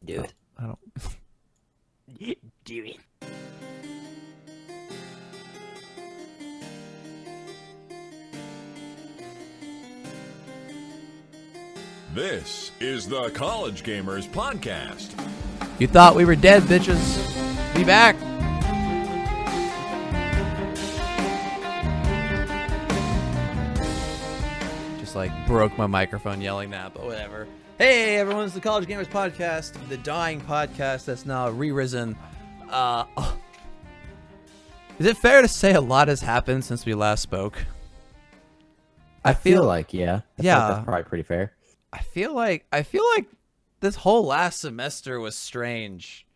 Do it. I don't. Do it. This is the College Gamers Podcast. You thought we were dead, bitches. Be back. Just like broke my microphone yelling that, but whatever. Hey everyone, it's the College Gamers Podcast, the dying podcast that's now re-risen. Is it fair to say a lot has happened since we last spoke? I feel like, yeah. I feel Yeah. like that's probably pretty fair. I feel like this whole last semester was strange.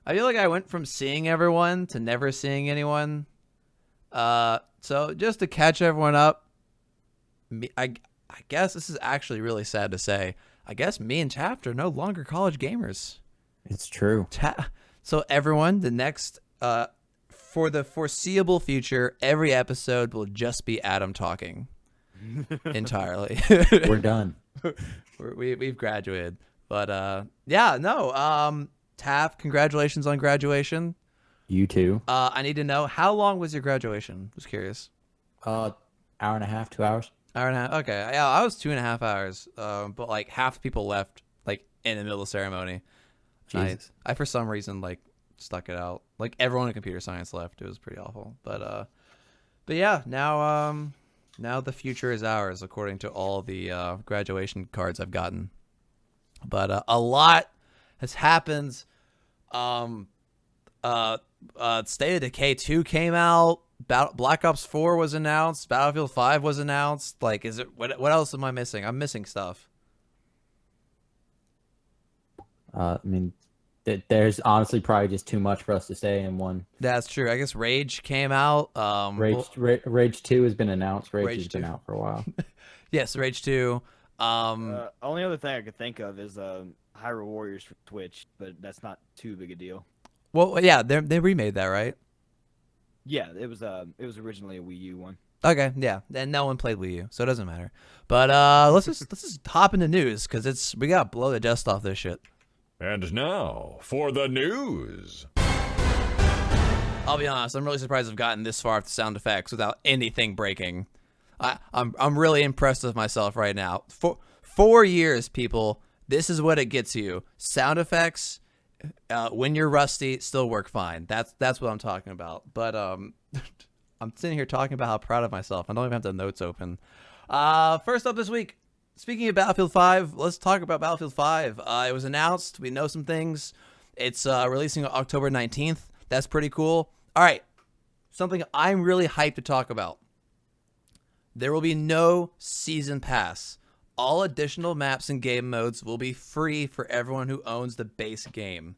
I feel like I went from seeing everyone to never seeing anyone. So just to catch everyone up, I guess this is actually really sad to say. I guess me and Taft are no longer college gamers. It's true. So everyone, the next for the foreseeable future, every episode will just be Adam talking entirely. We're done. We've graduated, but Taft, congratulations on graduation. You too. I need to know, how long was your graduation? Just curious. Hour and a half, 2 hours. Hour and a half. Okay, yeah, I was 2.5 hours. But like half the people left like in the middle of the ceremony. Jesus. I for some reason like stuck it out. Like everyone in computer science left. It was pretty awful. But yeah, now the future is ours, according to all the graduation cards I've gotten. But a lot has happened. State of Decay 2 came out. Black Ops 4 was announced. Battlefield 5 was announced. Like, is it what else am I missing? I'm missing stuff. I mean, there's honestly probably just too much for us to say in one. That's true. I guess Rage came out. Rage 2 has been announced. Rage has 2 been out for a while. Yes, Rage 2. Only other thing I could think of is Hyrule Warriors for Twitch, but that's not too big a deal. Well, yeah, they remade that, right? Yeah, it was originally a Wii U one. Okay, yeah, and no one played Wii U, so it doesn't matter. But let's just hop into news, because we gotta blow the dust off this shit. And now for the news. I'll be honest, I'm really surprised I've gotten this far with the sound effects without anything breaking. I'm really impressed with myself right now. 4 years, people, this is what it gets you. Sound effects, when you're rusty, still work fine. That's what I'm talking about. But I'm sitting here talking about how proud of myself. I don't even have the notes open. First up this week, speaking of Battlefield 5, let's talk about Battlefield 5. It was announced. We know some things. It's releasing on October 19th. That's pretty cool. All right, something I'm really hyped to talk about. There will be no season pass. All additional maps and game modes will be free for everyone who owns the base game.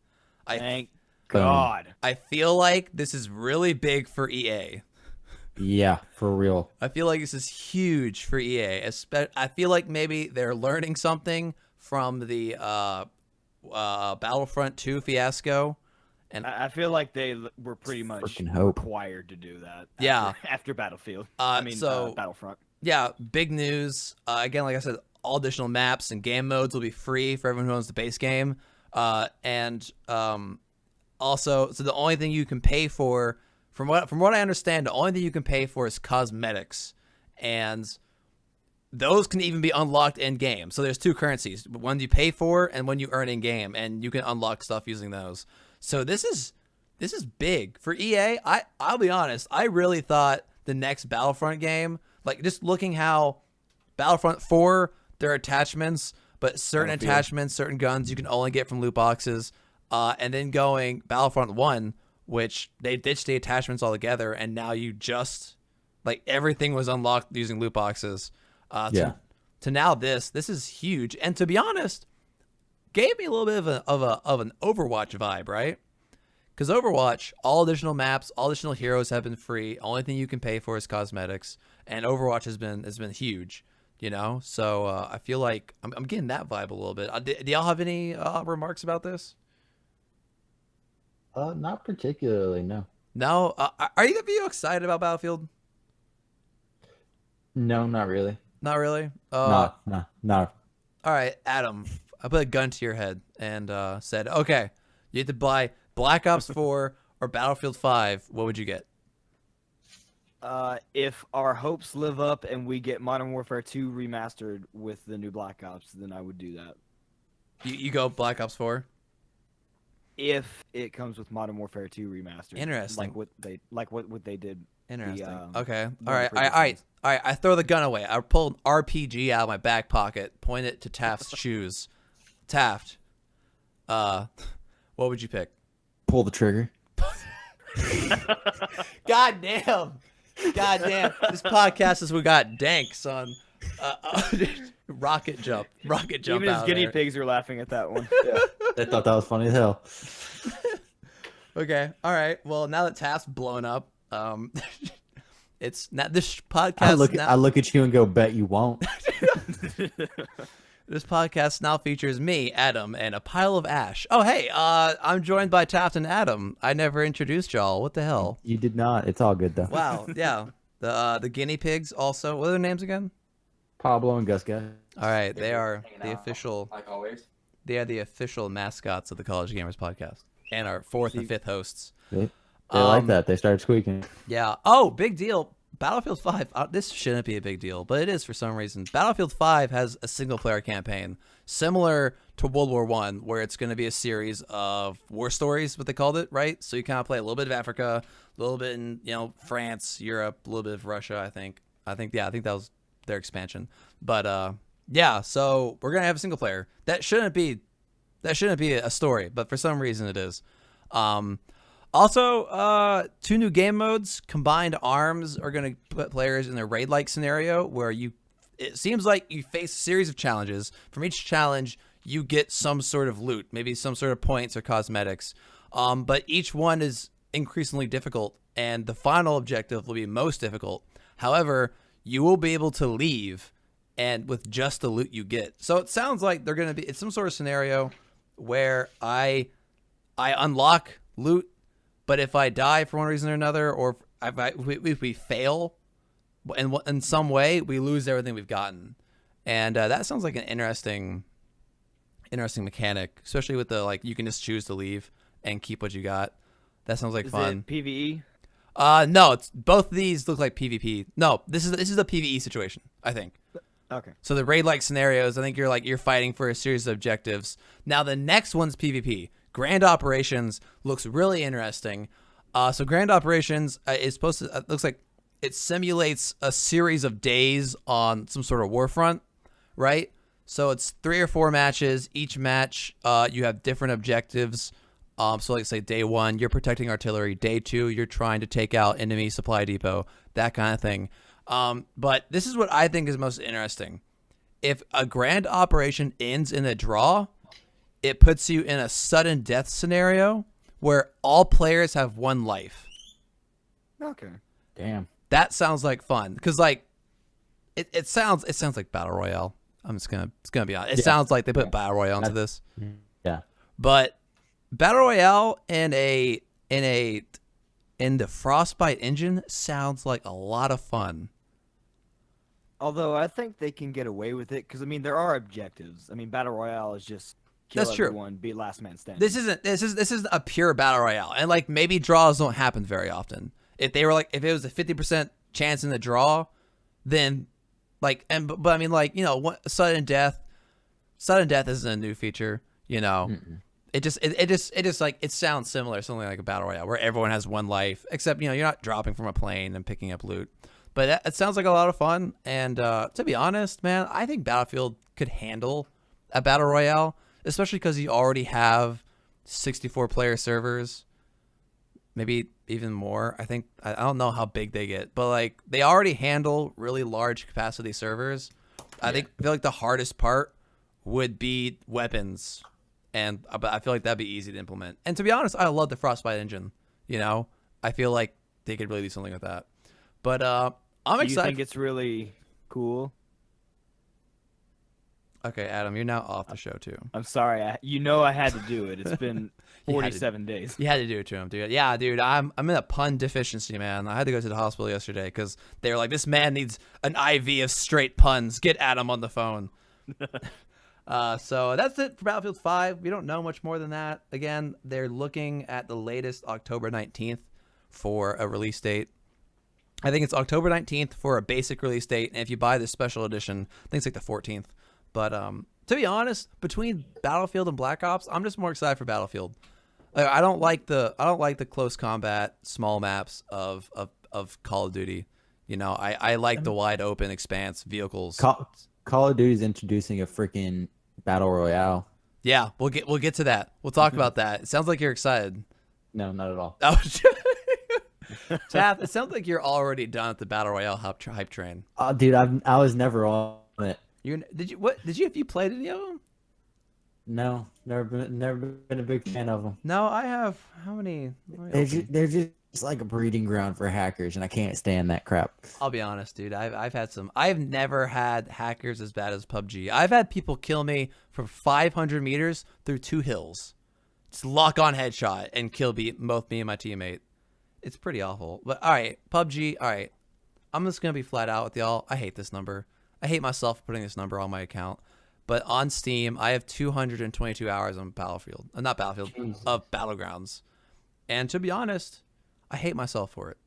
Thank God. I feel like this is really big for EA. Yeah, for real. I feel like this is huge for EA. I feel like maybe they're learning something from the Battlefront 2 fiasco. And I feel like they were pretty much required to do that. After Battlefield. Battlefront. Yeah, big news. Again, like I said, all additional maps and game modes will be free for everyone who owns the base game. Also, so the only thing you can pay for, from what I understand, the only thing you can pay for is cosmetics, and those can even be unlocked in game. So there's two currencies: one you pay for and one you earn in game, and you can unlock stuff using those. So this is big for EA. I'll be honest, I really thought the next Battlefront game, like just looking how Battlefront 4, there are attachments, but certain attachments, certain guns you can only get from loot boxes. And then going Battlefront 1, which they ditched the attachments altogether, and now you just, like, everything was unlocked using loot boxes. To now this is huge. And to be honest, gave me a little bit of an Overwatch vibe, right? Because Overwatch, all additional maps, all additional heroes have been free. Only thing you can pay for is cosmetics, and Overwatch has been huge, you know. So I feel like I'm getting that vibe a little bit. Do y'all have any remarks about this? Not particularly, no. No, are you excited about Battlefield? No, not really. Not really. No. All right, Adam. a gun to your head and said, okay, you have to buy Black Ops 4 or Battlefield 5, what would you get? If our hopes live up and we get Modern Warfare 2 remastered with the new Black Ops, then I would do that. You go Black Ops 4? If it comes with Modern Warfare 2 remastered. Interesting. Like what they did. Interesting. Okay. All right. I throw the gun away. I pull an RPG out of my back pocket, point it to Taft's shoes. Taft, what would you pick? Pull the trigger. God damn. This podcast is we got danks on rocket jump. Even his guinea pigs are laughing at that one. Yeah. They thought that was funny as hell. Okay. All right. Well, now that Taft's blown up, it's not this podcast. I look at you and go, bet you won't. This podcast now features me, Adam, and a pile of ash. Oh, hey, I'm joined by Taft and Adam. I never introduced y'all. What the hell? You did not. It's all good though. Wow. Yeah. The guinea pigs also. What are their names again? Pablo and Gus. All right, they are the official. Like always. They are the official mascots of the College Gamers podcast and our fourth and fifth hosts. They like that. They started squeaking. Yeah. Oh, big deal. Battlefield 5, this shouldn't be a big deal, but it is for some reason. Battlefield 5 has a single-player campaign similar to World War I, where it's going to be a series of war stories, what they called it, right? So you kind of play a little bit of Africa, a little bit in France, Europe, a little bit of Russia, I think that was their expansion. But yeah, so we're going to have a single player. That shouldn't be a story, but for some reason it is. Also, 2 new game modes. Combined Arms are going to put players in a raid-like scenario where it seems like you face a series of challenges. From each challenge, you get some sort of loot, maybe some sort of points or cosmetics. But each one is increasingly difficult, and the final objective will be most difficult. However, you will be able to leave and with just the loot you get. So it sounds like it's some sort of scenario where I unlock loot, but if I die for one reason or another, or if we fail in some way, we lose everything we've gotten. And that sounds like an interesting mechanic, especially with the you can just choose to leave and keep what you got. That sounds like fun. Is it PvE? No, it's both of these look like PvP. No, this is a PvE situation, I think. Okay. So the raid-like scenarios, I think you're fighting for a series of objectives. Now the next one's PvP. Grand Operations looks really interesting. So Grand Operations is supposed to looks like it simulates a series of days on some sort of war front, right? So it's 3 or 4 matches. Each match, you have different objectives. So like say day 1, you're protecting artillery. Day 2, you're trying to take out enemy supply depot, that kind of thing. But this is what I think is most interesting. If a grand operation ends in a draw, it puts you in a sudden death scenario where all players have 1 life. Okay. Damn. That sounds like fun because it sounds like Battle Royale. It's gonna be honest. It sounds like they put Battle Royale into this. Yeah. But Battle Royale in the Frostbite engine sounds like a lot of fun. Although I think they can get away with it because there are objectives. Battle Royale is just kill everyone, be last man standing. This is a pure Battle Royale, and maybe draws don't happen very often. If they were if it was a 50% chance in the draw, then sudden death isn't a new feature. Mm-mm. It sounds similar, something like a Battle Royale where everyone has 1 life, except you're not dropping from a plane and picking up loot. But it sounds like a lot of fun, and to be honest, man, I think Battlefield could handle a Battle Royale, especially because you already have 64-player servers, maybe even more. I don't know how big they get, but they already handle really large capacity servers. I feel like the hardest part would be weapons, and I feel like that'd be easy to implement. And to be honest, I love the Frostbite engine. I feel like they could really do something with that. But I'm excited. Do you think it's really cool? Okay, Adam, you're now off the show too. I'm sorry. I had to do it. It's been 47 days. You had to do it to him, dude. Yeah, dude, I'm in a pun deficiency, man. I had to go to the hospital yesterday because they were like, this man needs an IV of straight puns. Get Adam on the phone. So that's it for Battlefield 5. We don't know much more than that. Again, they're looking at the latest October 19th for a release date. I think it's October 19th for a basic release date, and if you buy the special edition, I think it's like the 14th. But to be honest, between Battlefield and Black Ops, I'm just more excited for Battlefield. I don't like the close combat small maps of Call of Duty. You know, I like the wide open expanse vehicles. Call of Duty is introducing a freaking battle royale. Yeah, we'll get to that. We'll talk about that. It sounds like you're excited. No, not at all. Oh, Taff, it sounds like you're already done at the battle royale hype train. Dude, I was never on it. Have you played any of them? No, never been a big fan of them. No, I have. How many? They're just like a breeding ground for hackers, and I can't stand that crap. I'll be honest, dude. I've had some. I've never had hackers as bad as PUBG. I've had people kill me from 500 meters through 2 hills. Just lock on headshot and kill both me and my teammate. It's pretty awful. But all right, PUBG. All right, I'm just gonna be flat out with y'all. I hate this number. I hate myself for putting this number on my account. But on Steam, I have 222 hours on Battlefield. Not Battlefield, of Battlegrounds. And to be honest, I hate myself for it.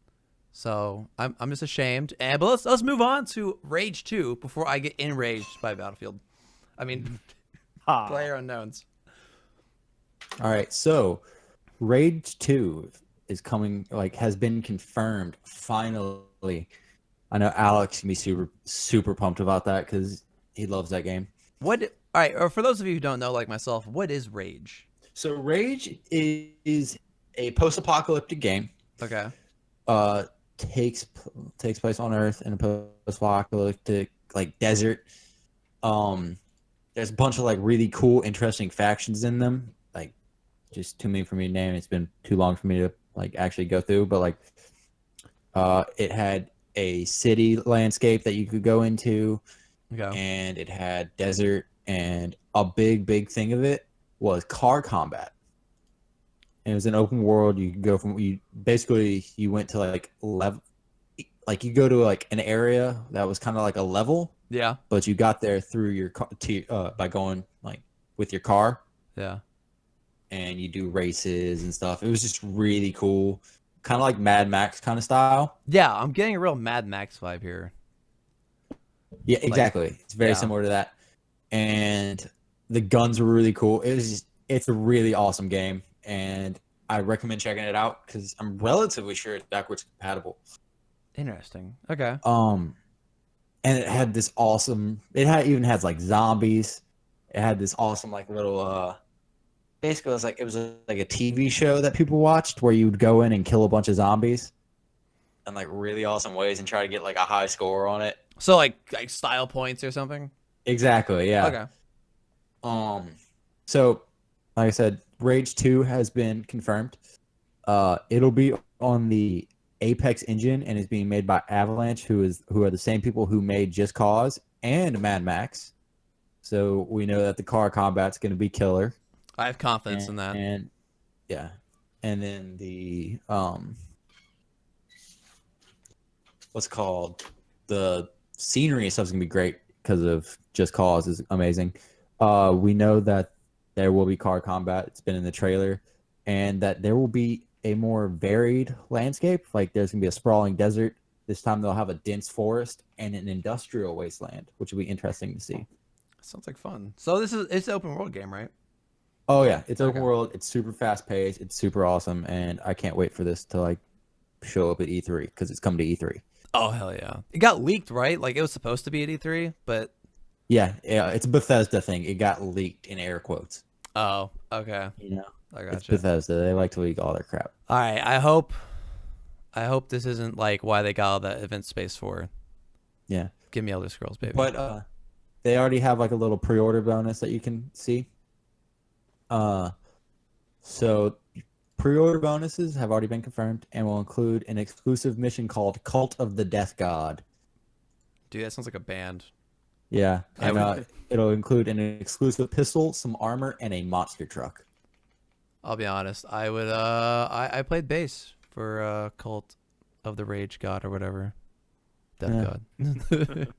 So I'm just ashamed. But let's move on to Rage 2 before I get enraged by Battlefield. I mean, player unknowns. All right, so Rage 2 is coming, has been confirmed finally. I know Alex can be super pumped about that because he loves that game. All right, or for those of you who don't know, like myself, what is Rage? So Rage is a post-apocalyptic game. Okay. Takes place on Earth in a post-apocalyptic desert. There's a bunch of really cool, interesting factions in them. Just too many for me to name. It's been too long for me to actually go through. But it had a city landscape that you could go into. Okay. And it had desert, and a big thing of it was car combat. And it was an open world. You could go you went to level, you go to an area that was kind of like a level. Yeah. But you got there through your car by going with your car. Yeah. And you do races and stuff. It was just really cool, kind of like Mad Max kind of style. Yeah, I'm getting a real Mad Max vibe here. Yeah, exactly. It's very similar to that. And the guns were really cool. It's a really awesome game, and I recommend checking it out because I'm relatively sure it's backwards compatible. Interesting. Okay. And it had this awesome. Even has zombies. It had this awesome little. Basically, it was like a TV show that people watched where you would go in and kill a bunch of zombies in really awesome ways and try to get a high score on it. So like style points or something? Exactly, yeah. Okay. So like I said, Rage 2 has been confirmed. It'll be on the Apex engine and is being made by Avalanche, who are the same people who made Just Cause and Mad Max. So we know that the car combat's going to be killer. I have confidence in that. And yeah. And then the the scenery and stuff is gonna be great because of Just Cause is amazing. We know that there will be car combat. It's been in the trailer, and that there will be a more varied landscape. There's gonna be a sprawling desert. This time they'll have a dense forest and an industrial wasteland, which will be interesting to see. Sounds like fun. So it's an open world game, right? Oh yeah, it's open world. It's super fast paced. It's super awesome, and I can't wait for this to show up at E3 because it's coming to E3. Oh hell yeah! It got leaked, right? It was supposed to be at E3, but yeah, it's a Bethesda thing. It got leaked in air quotes. Oh, okay. I gotcha. It's Bethesda. They like to leak all their crap. All right, I hope this isn't why they got all that event space for. Yeah, give me Elder Scrolls, baby. But they already have a little pre-order bonus that you can see. So pre-order bonuses have already been confirmed and will include an exclusive mission called Cult of the Death God. Dude, that sounds like a band. Yeah, and it'll include an exclusive pistol, some armor, and a monster truck. I'll be honest. I would. I played bass for Cult of the Rage God or whatever. Death God.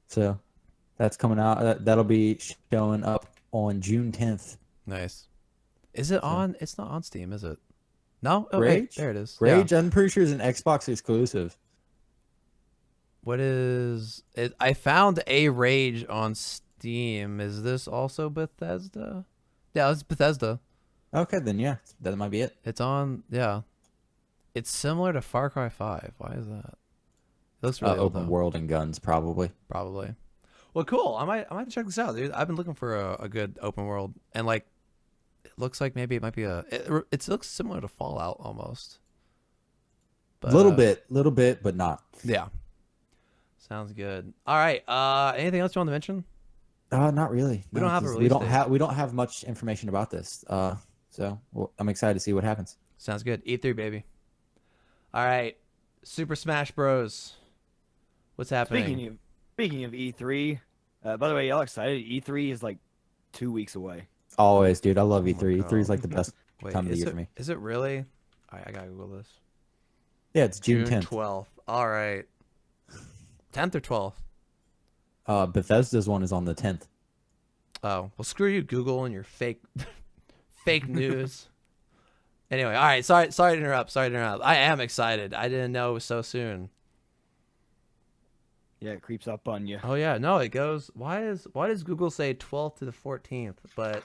So, That's coming out. That'll be showing up on June 10th. Nice. Is it on? It's not on Steam, is it? No. Oh, Rage. there it is. Rage. Yeah. I'm pretty sure is an Xbox exclusive. What is it? I found a Rage on Steam. Is this also Bethesda? Yeah, it's Bethesda. Okay, then yeah, that might be it. It's on. Yeah. It's similar to Far Cry 5. Why is that? It looks really old, open though. world and guns, probably. Probably. Well, cool. I might check this out, dude. I've been looking for a good open world, and like, it looks like maybe it might be it looks similar to Fallout almost. But, Little bit, but not. Yeah. Sounds good. All right. Anything else you want to mention? Not really. We don't have a release we don't have much information about this. So I'm excited to see what happens. Sounds good. E3, baby. All right. Super Smash Bros. What's happening? Speaking of E3, by the way, y'all excited? E3 is like 2 weeks away. Always, dude. I love E3. God. E3 is like the best Wait, time of the year it, for me. Is it really? All right, I gotta Google this. Yeah, it's June 10th. 12th. All right. 10th or 12th? Bethesda's one is on the 10th. Oh, well, screw you, Google, and your fake news. Anyway, all right. Sorry to interrupt. I am excited. I didn't know it was so soon. Yeah, it creeps up on you. Oh yeah, no, it goes. Why does Google say 12th to the 14th? But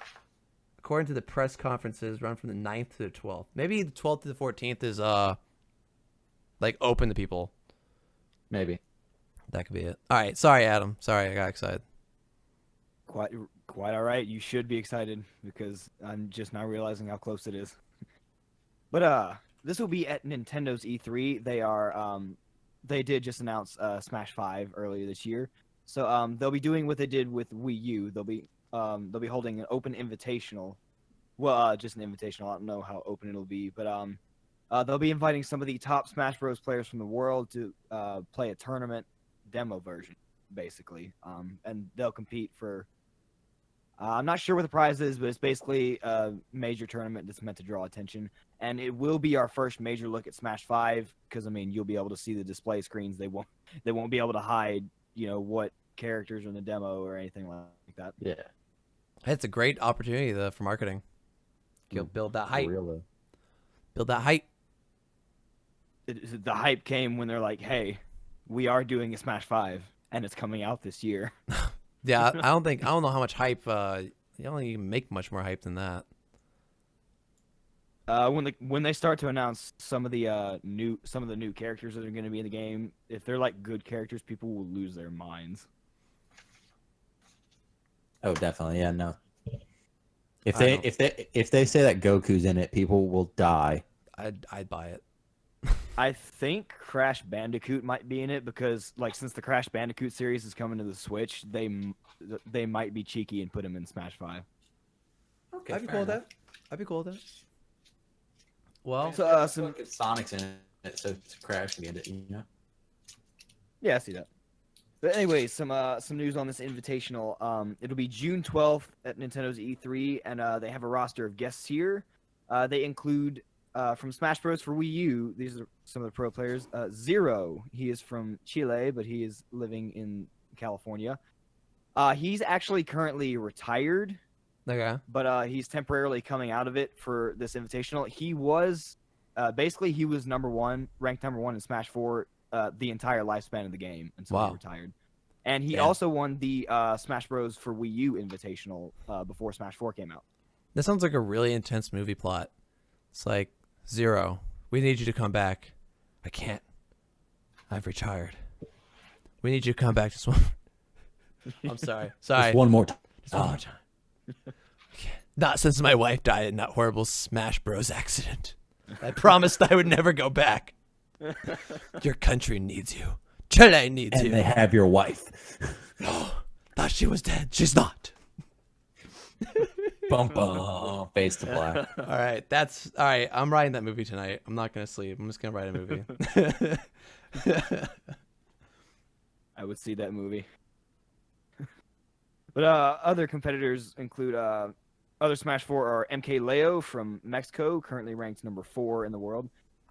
according to the press conferences, run from the 9th to the 12th. Maybe the 12th to the 14th is like open to people. Maybe. That could be it. All right. Sorry, Adam. Sorry, I got excited. Quite all right. You should be excited because I'm just now realizing how close it is. But this will be at Nintendo's E3. They did just announce Smash 5 earlier this year. So they'll be doing what they did with Wii U. They'll be holding an open invitational. Well, just an invitational. I don't know how open it'll be, but they'll be inviting some of the top Smash Bros. Players from the world to play a tournament demo version, basically. And they'll compete for. I'm not sure what the prize is, but it's basically a major tournament that's meant to draw attention. And it will be our first major look at Smash 5 because, I mean, you'll be able to see the display screens. They won't be able to hide, what characters are in the demo or anything like that. Yeah. It's a great opportunity for marketing. You'll build that hype. Really. Build that hype. The hype came when they're like, hey, we are doing a Smash 5, and it's coming out this year. Yeah, I don't know how much hype. You don't even make much more hype than that. When they start to announce some of the new characters that are going to be in the game, if they're like good characters, people will lose their minds. Oh, definitely. Yeah, no. If they say that Goku's in it, people will die. I'd buy it. I think Crash Bandicoot might be in it because, like, since the Crash Bandicoot series is coming to the Switch, they might be cheeky and put him in Smash 5. Okay, I'd be cool with that. Well, so Sonic's in it, so Crash can get it. Yeah, I see that. But anyway, some news on this invitational. It'll be June 12th at Nintendo's E3, and they have a roster of guests here. They include from Smash Bros. For Wii U. These are some of the pro players. Zero. He is from Chile, but he is living in California. He's actually currently retired. Okay. But he's temporarily coming out of it for this invitational. He was basically he was ranked number one in Smash 4 the entire lifespan of the game until he retired. And he also won the Smash Bros. For Wii U invitational before Smash 4 came out. This sounds like a really intense movie plot. It's like, Zero, we need you to come back. I can't. I've retired. We need you to come back just one. I'm sorry. Just one more time. Just one more time. Not since my wife died in that horrible Smash Bros. Accident. I promised I would never go back. Your country needs you. Chile needs you. And they have your wife. Thought she was dead. She's not. Bum bum. Face to black. All right. I'm writing that movie tonight. I'm not gonna sleep. I'm just gonna write a movie. I would see that movie. But other competitors include other Smash 4 are MK Leo from Mexico, currently ranked number 4 in the world.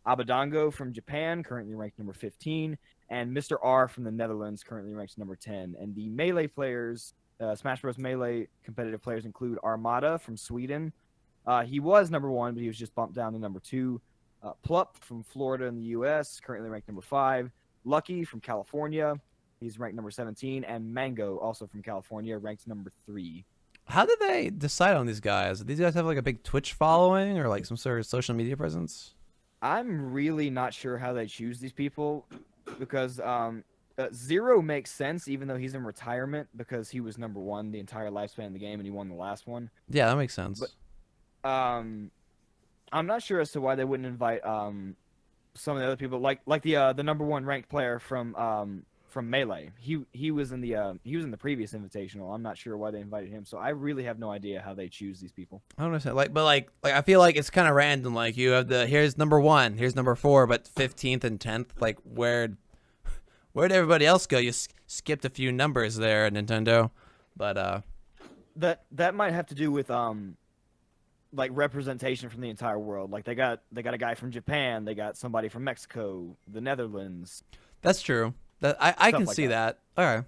Abadango from Japan, currently ranked number 15, and Mr. R from the Netherlands, currently ranked number 10. And the Melee players, Smash Bros. Melee competitive players include Armada from Sweden. He was number 1, but he was just bumped down to number 2. Plup from Florida in the U.S., currently ranked number 5. Lucky from California, he's ranked number 17. And Mango, also from California, ranked number 3. How did they decide on these guys? Do these guys have like a big Twitch following or like some sort of social media presence? I'm really not sure how they choose these people because Zero makes sense even though he's in retirement because he was number 1 the entire lifespan of the game and he won the last one. Yeah, that makes sense. But I'm not sure as to why they wouldn't invite some of the other people like the number 1 ranked player from Melee. He was in the previous invitational. I'm not sure why they invited him. So I really have no idea how they choose these people. I don't understand. Like I feel like it's kind of random. Like you have here's number 1, here's number 4, but 15th and 10th. Like where'd everybody else go? You skipped a few numbers there, Nintendo. But that might have to do with like representation from the entire world. Like they got a guy from Japan, they got somebody from Mexico, the Netherlands. that's true. That I can like see that. that. All right.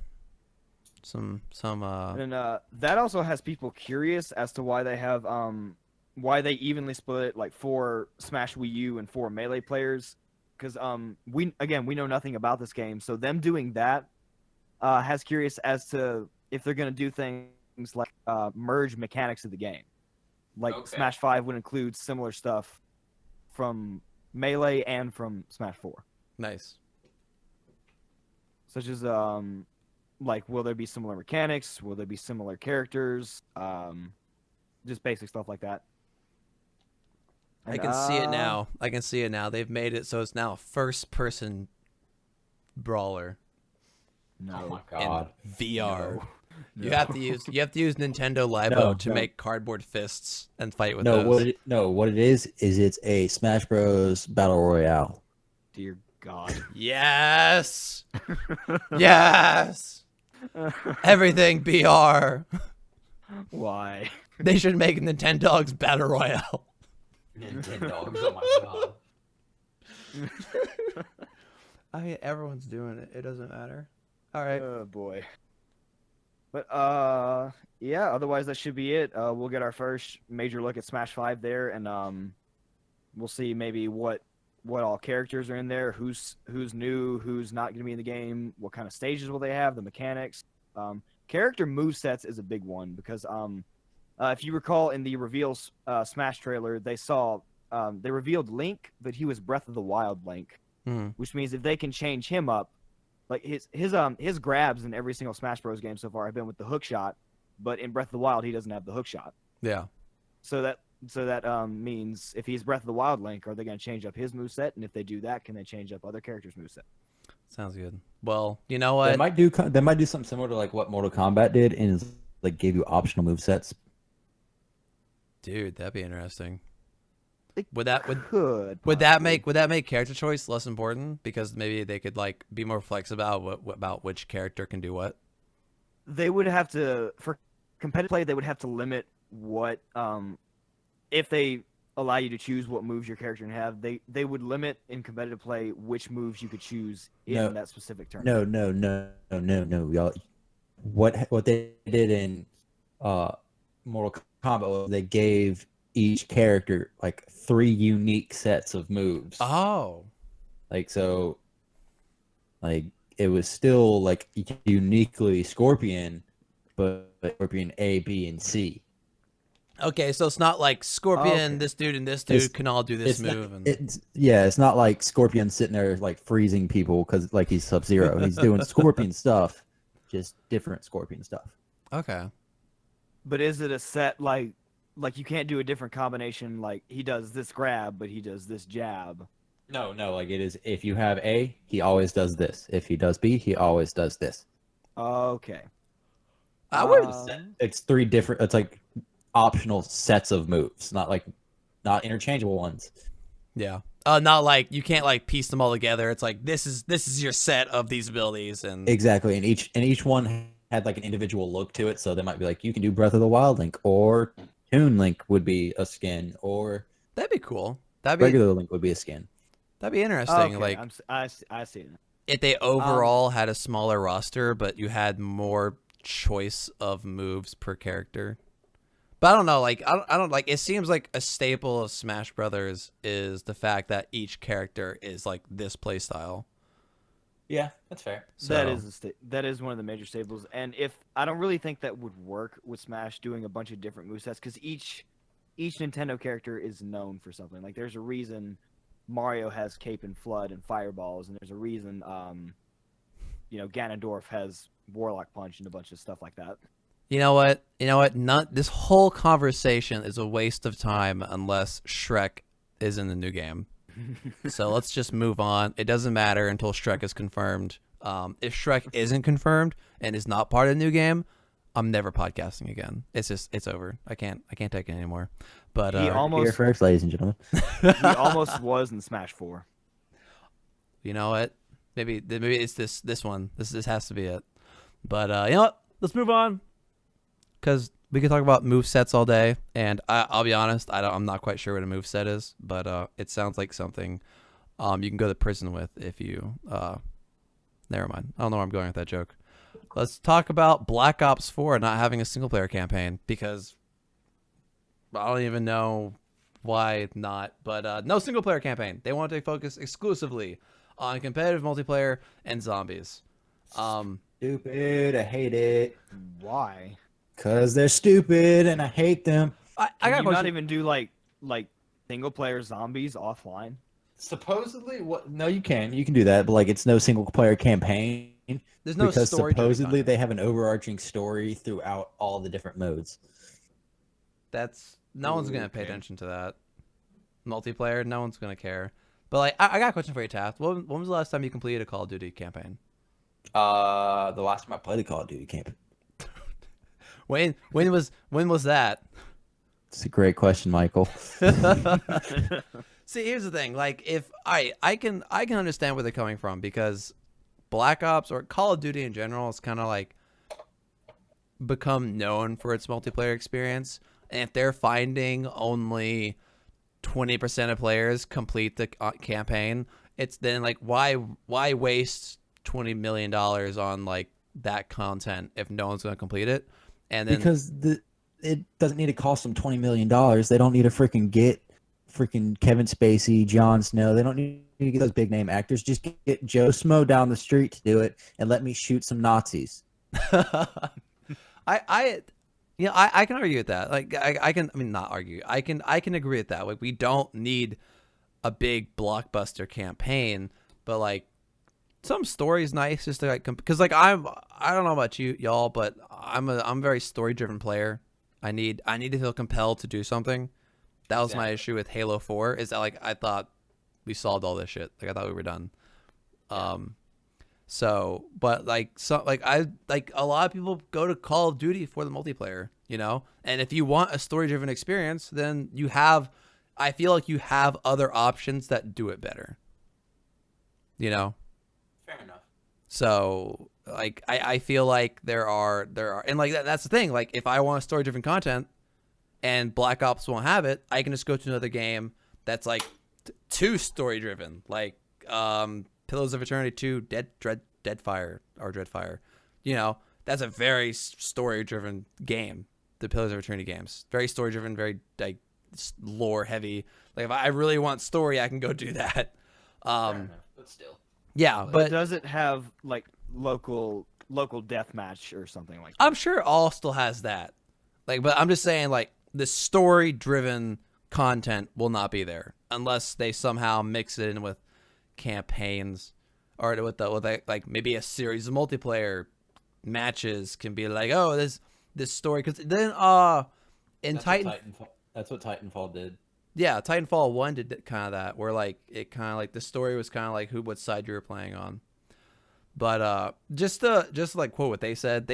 Some And that also has people curious as to why they have why they evenly split like 4 Smash Wii U and 4 Melee players because we know nothing about this game, so them doing that has curious as to if they're going to do things like merge mechanics of the game. Like Smash 5 would include similar stuff from Melee and from Smash 4. nice. Such as like will there be similar mechanics, will there be similar characters, just basic stuff like that. I can see it now. I can see it now. They've made it so it's now a first-person brawler No. Oh my god. in VR. No. You have to use Nintendo Libo to make cardboard fists and fight with those. What it is it's a Smash Bros. Battle Royale. Dear God. Yes. Yes. Everything BR. Why? They should make Nintendogs Battle Royale. Nintendogs, oh my god. I mean, everyone's doing it. It doesn't matter. All right. Oh boy. But yeah, otherwise that should be it. We'll get our first major look at Smash 5 there, and we'll see maybe what all characters are in there, who's new, who's not going to be in the game, what kind of stages will they have, the mechanics. Character movesets is a big one because if you recall in the reveals Smash trailer, they revealed Link, but he was Breath of the Wild Link, which means if they can change him up, like his grabs in every single Smash Bros. Game so far have been with the hook shot, but in Breath of the Wild he doesn't have the hook shot. Yeah. So that means if he's Breath of the Wild Link, are they going to change up his moveset? And if they do that, can they change up other characters' moveset? Sounds good. Well, you know what? They might do something similar to like what Mortal Kombat did, and like gave you optional movesets. Dude, that'd be interesting. They Would that make character choice less important because maybe they could like be more flexible about which character can do what? They would have to, for competitive play, they would have to limit what if they allow you to choose what moves your character can have. They would limit in competitive play which moves you could choose in that specific turn. No, y'all. What they did in Mortal Kombat was they gave each character like 3 unique sets of moves. Oh. Like so, like it was still like uniquely Scorpion, but Scorpion A, B, and C. Okay, so it's not like Scorpion, Okay. this dude, and this dude can all do this It's not- move. it's not like Scorpion sitting there like freezing people because like he's Sub-Zero. He's doing Scorpion stuff, just different Scorpion stuff. Okay. But is it a set like you can't do a different combination? Like he does this grab, but he does this jab. No, like it is. If you have A, he always does this. If he does B, he always does this. Okay. I would. It's 3 different. It's like optional sets of moves, not interchangeable ones. Yeah. Not like you can't like piece them all together. It's like this is your set of these abilities and Exactly, and each one had like an individual look to it. So they might be like, you can do Breath of the Wild Link, or Toon Link would be a skin, or that'd be cool. That'd be regular Link would be a skin. That'd be interesting. Okay, Like I see it. if they overall had a smaller roster, but you had more choice of moves per character. But I don't know. Like I don't like. It seems like a staple of Smash Brothers is the fact that each character is like this play style. Yeah, that's fair. So, That is one of the major staples, and if I don't really think that would work with Smash doing a bunch of different movesets, because each Nintendo character is known for something. Like there's a reason Mario has Cape and Flood and Fireballs, and there's a reason Ganondorf has Warlock Punch and a bunch of stuff like that. You know what? This whole conversation is a waste of time unless Shrek is in the new game. So let's just move on. It doesn't matter until Shrek is confirmed. If Shrek isn't confirmed and is not part of the new game, I'm never podcasting again. It's over. I can't take it anymore. But He Here almost first, ladies and gentlemen. he almost was in Smash 4. you know what? Maybe it's this one. This has to be it. But you know what? Let's move on. Because we could talk about movesets all day, and I'll be honest, I'm not quite sure what a moveset is, but it sounds like something you can go to prison with if you... never mind. I don't know where I'm going with that joke. Let's talk about Black Ops 4 not having a single-player campaign, because I don't even know why not, but no single-player campaign. They want to focus exclusively on competitive multiplayer and zombies. Stupid. I hate it. Why? Because they're stupid and I hate them. I got Can a you not question. even do like single player zombies offline? Supposedly, what? No, you can. You can do that, but like it's no single player campaign. There's no because story. supposedly they have an overarching story throughout all the different modes. That's no one's gonna pay Okay. attention to that. Multiplayer, no one's gonna care. But like, I got a question for you, Taft. When was the last time you completed a Call of Duty campaign? The last time I played a Call of Duty campaign. When was that? It's a great question, Michael. See, here's the thing. Like, if I can understand where they're coming from, because Black Ops or Call of Duty in general is kind of like become known for its multiplayer experience, and if they're finding only 20% of players complete the campaign, it's then like why waste $20 million on like that content if no one's going to complete it? And then Because it doesn't need to cost them $20 million. They don't need to freaking get freaking Kevin Spacey, Jon Snow. They don't need to get those big name actors. Just get Joe Smo down the street to do it and let me shoot some Nazis. I can argue with that. Like I mean not argue. I can agree with that. Like we don't need a big blockbuster campaign, but like some story is nice just to like because like I don't know about y'all, but I'm a very story driven player. I need to feel compelled to do something. That was my issue with Halo 4. Is that like I thought we solved all this shit. Like I thought we were done. So, but like I like a lot of people go to Call of Duty for the multiplayer, you know. And if you want a story driven experience, then I feel like you have other options that do it better. You know. Fair enough. So like I feel like there are and like that's the thing. Like if I want story driven content and Black Ops won't have it, I can just go to another game that's like too story driven. Like Pillars of Eternity 2, Dreadfire. You know, that's a very story driven game. The Pillars of Eternity games. Very story driven, very like lore heavy. Like if I really want story, I can go do that. Fair enough, but still. Yeah, But but does it have like local deathmatch or something like that? I'm sure all still has that. Like, but I'm just saying, like, the story-driven content will not be there unless they somehow mix it in with campaigns or with like maybe a series of multiplayer matches can be like, oh, this story because then in That's what Titanfall did. yeah, Titanfall 1 did kind of that, where like it kind of like the story was kind of like what side you were playing on. But just to like quote what they said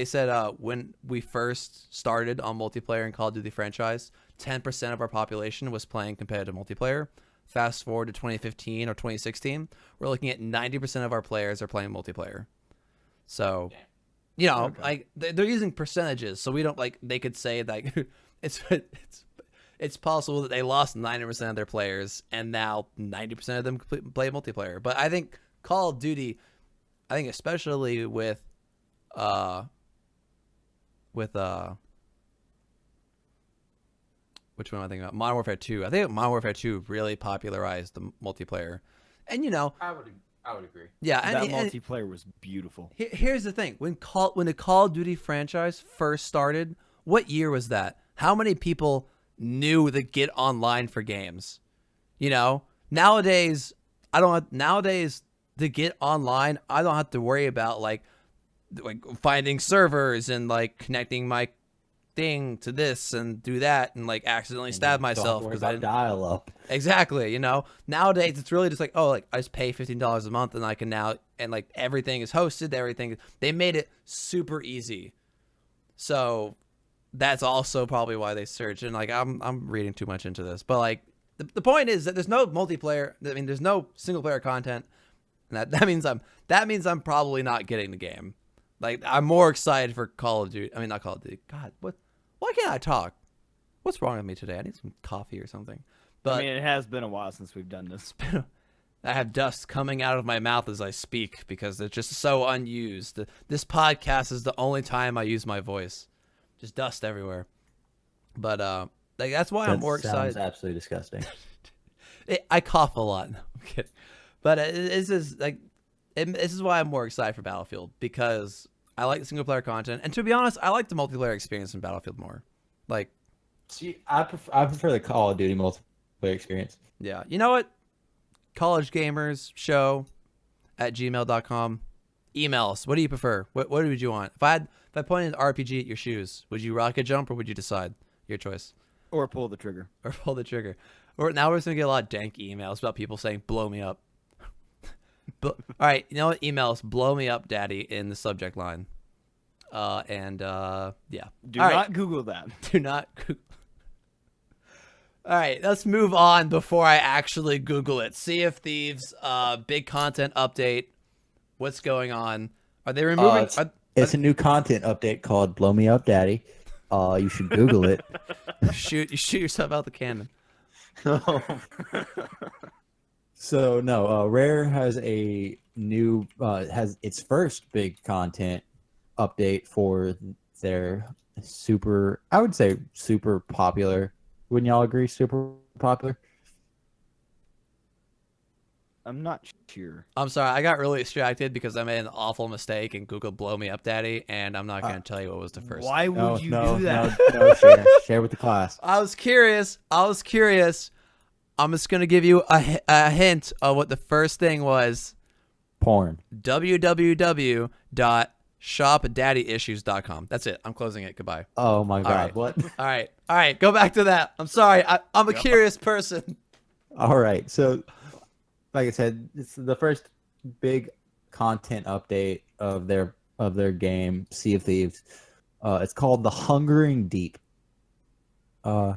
when we first started on multiplayer in Call of Duty franchise, 10% of our population was playing competitive multiplayer. Fast forward to 2015 or 2016, we're looking at 90% of our players are playing multiplayer. So, you know, like they're using percentages, so we don't like they could say like it's it's possible that they lost 90% of their players, and now 90% of them play multiplayer. But I think Call of Duty, I think especially with which one am I thinking about? Modern Warfare 2. I think Modern Warfare 2 really popularized the multiplayer. And I would agree. Yeah, That and multiplayer was beautiful. here's the thing: when the Call of Duty franchise first started, what year was that? How many people knew to get online for games? Nowadays to get online, I don't have to worry about like finding servers and like connecting my thing to this and do that and like accidentally stab myself because I I didn't. dial up. Exactly. Nowadays it's really just like, oh, like I just pay $15 a month and I can now, and like everything is hosted. They made it super easy. So that's also probably why they search. And like I'm reading too much into this, but like the point is that there's no multiplayer. I mean, there's no single player content, and that means I'm probably not getting the game. Like I'm more excited for Call of Duty. I mean, not Call of Duty. God, what? Why can't I talk? What's wrong with me today? I need some coffee or something. But I mean, it has been a while since we've done this. I have dust coming out of my mouth as I speak because it's just so unused. This podcast is the only time I use my voice. Just dust everywhere. But like that's why I'm more excited. Sounds absolutely disgusting. I cough a lot. No, I'm kidding. But this is why I'm more excited for Battlefield, because I like the single player content, and to be honest, I like the multiplayer experience in Battlefield more. Like, See, I prefer the Call of Duty multiplayer experience. yeah, you know what? College Gamers Show at gmail.com. Email us. What do you prefer? What would you want? If I pointed an RPG at your shoes, would you rocket jump or would you decide? Your choice. Or pull the trigger. Or pull the trigger. Or now we're just gonna get a lot of dank emails about people saying "blow me up." All right, you know what? Email us, "blow me up, daddy," in the subject line. Yeah. Do All not right. Google that. Do not Google. All right, let's move on before I actually Google it. Sea of Thieves, big content update. What's going on? Are they removing? It's a new content update called "Blow Me Up, Daddy." You should Google it. You shoot yourself out the cannon. So no, Rare has a new has its first big content update for their super, I would say super popular. Wouldn't y'all agree? Super popular. I'm not sure. I'm sorry, I got really distracted because I made an awful mistake and Googled "blow me up, daddy," and I'm not going to tell you what was the first. Why would you do that? No, share with the class. I was curious. I'm just going to give you a hint of what the first thing was. Porn. www.shopdaddyissues.com. That's it. I'm closing it. Goodbye. Oh my God! right. What? All right. Go back to that. I'm sorry. I'm a curious person. All right. So, like I said, it's the first big content update of their game, Sea of Thieves. It's called The Hungering Deep. I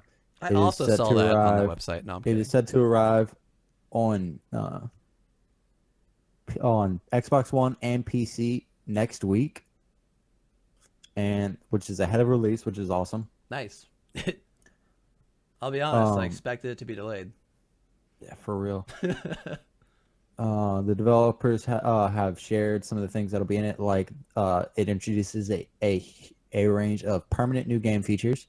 also saw that on the website. No, I'm It kidding. is set to arrive on Xbox One and PC next week, and which is ahead of release, which is awesome. Nice. I'll be honest. I Um, expected it to be delayed. Yeah, for real. The developers have shared some of the things that'll be in it, like it introduces a range of permanent new game features.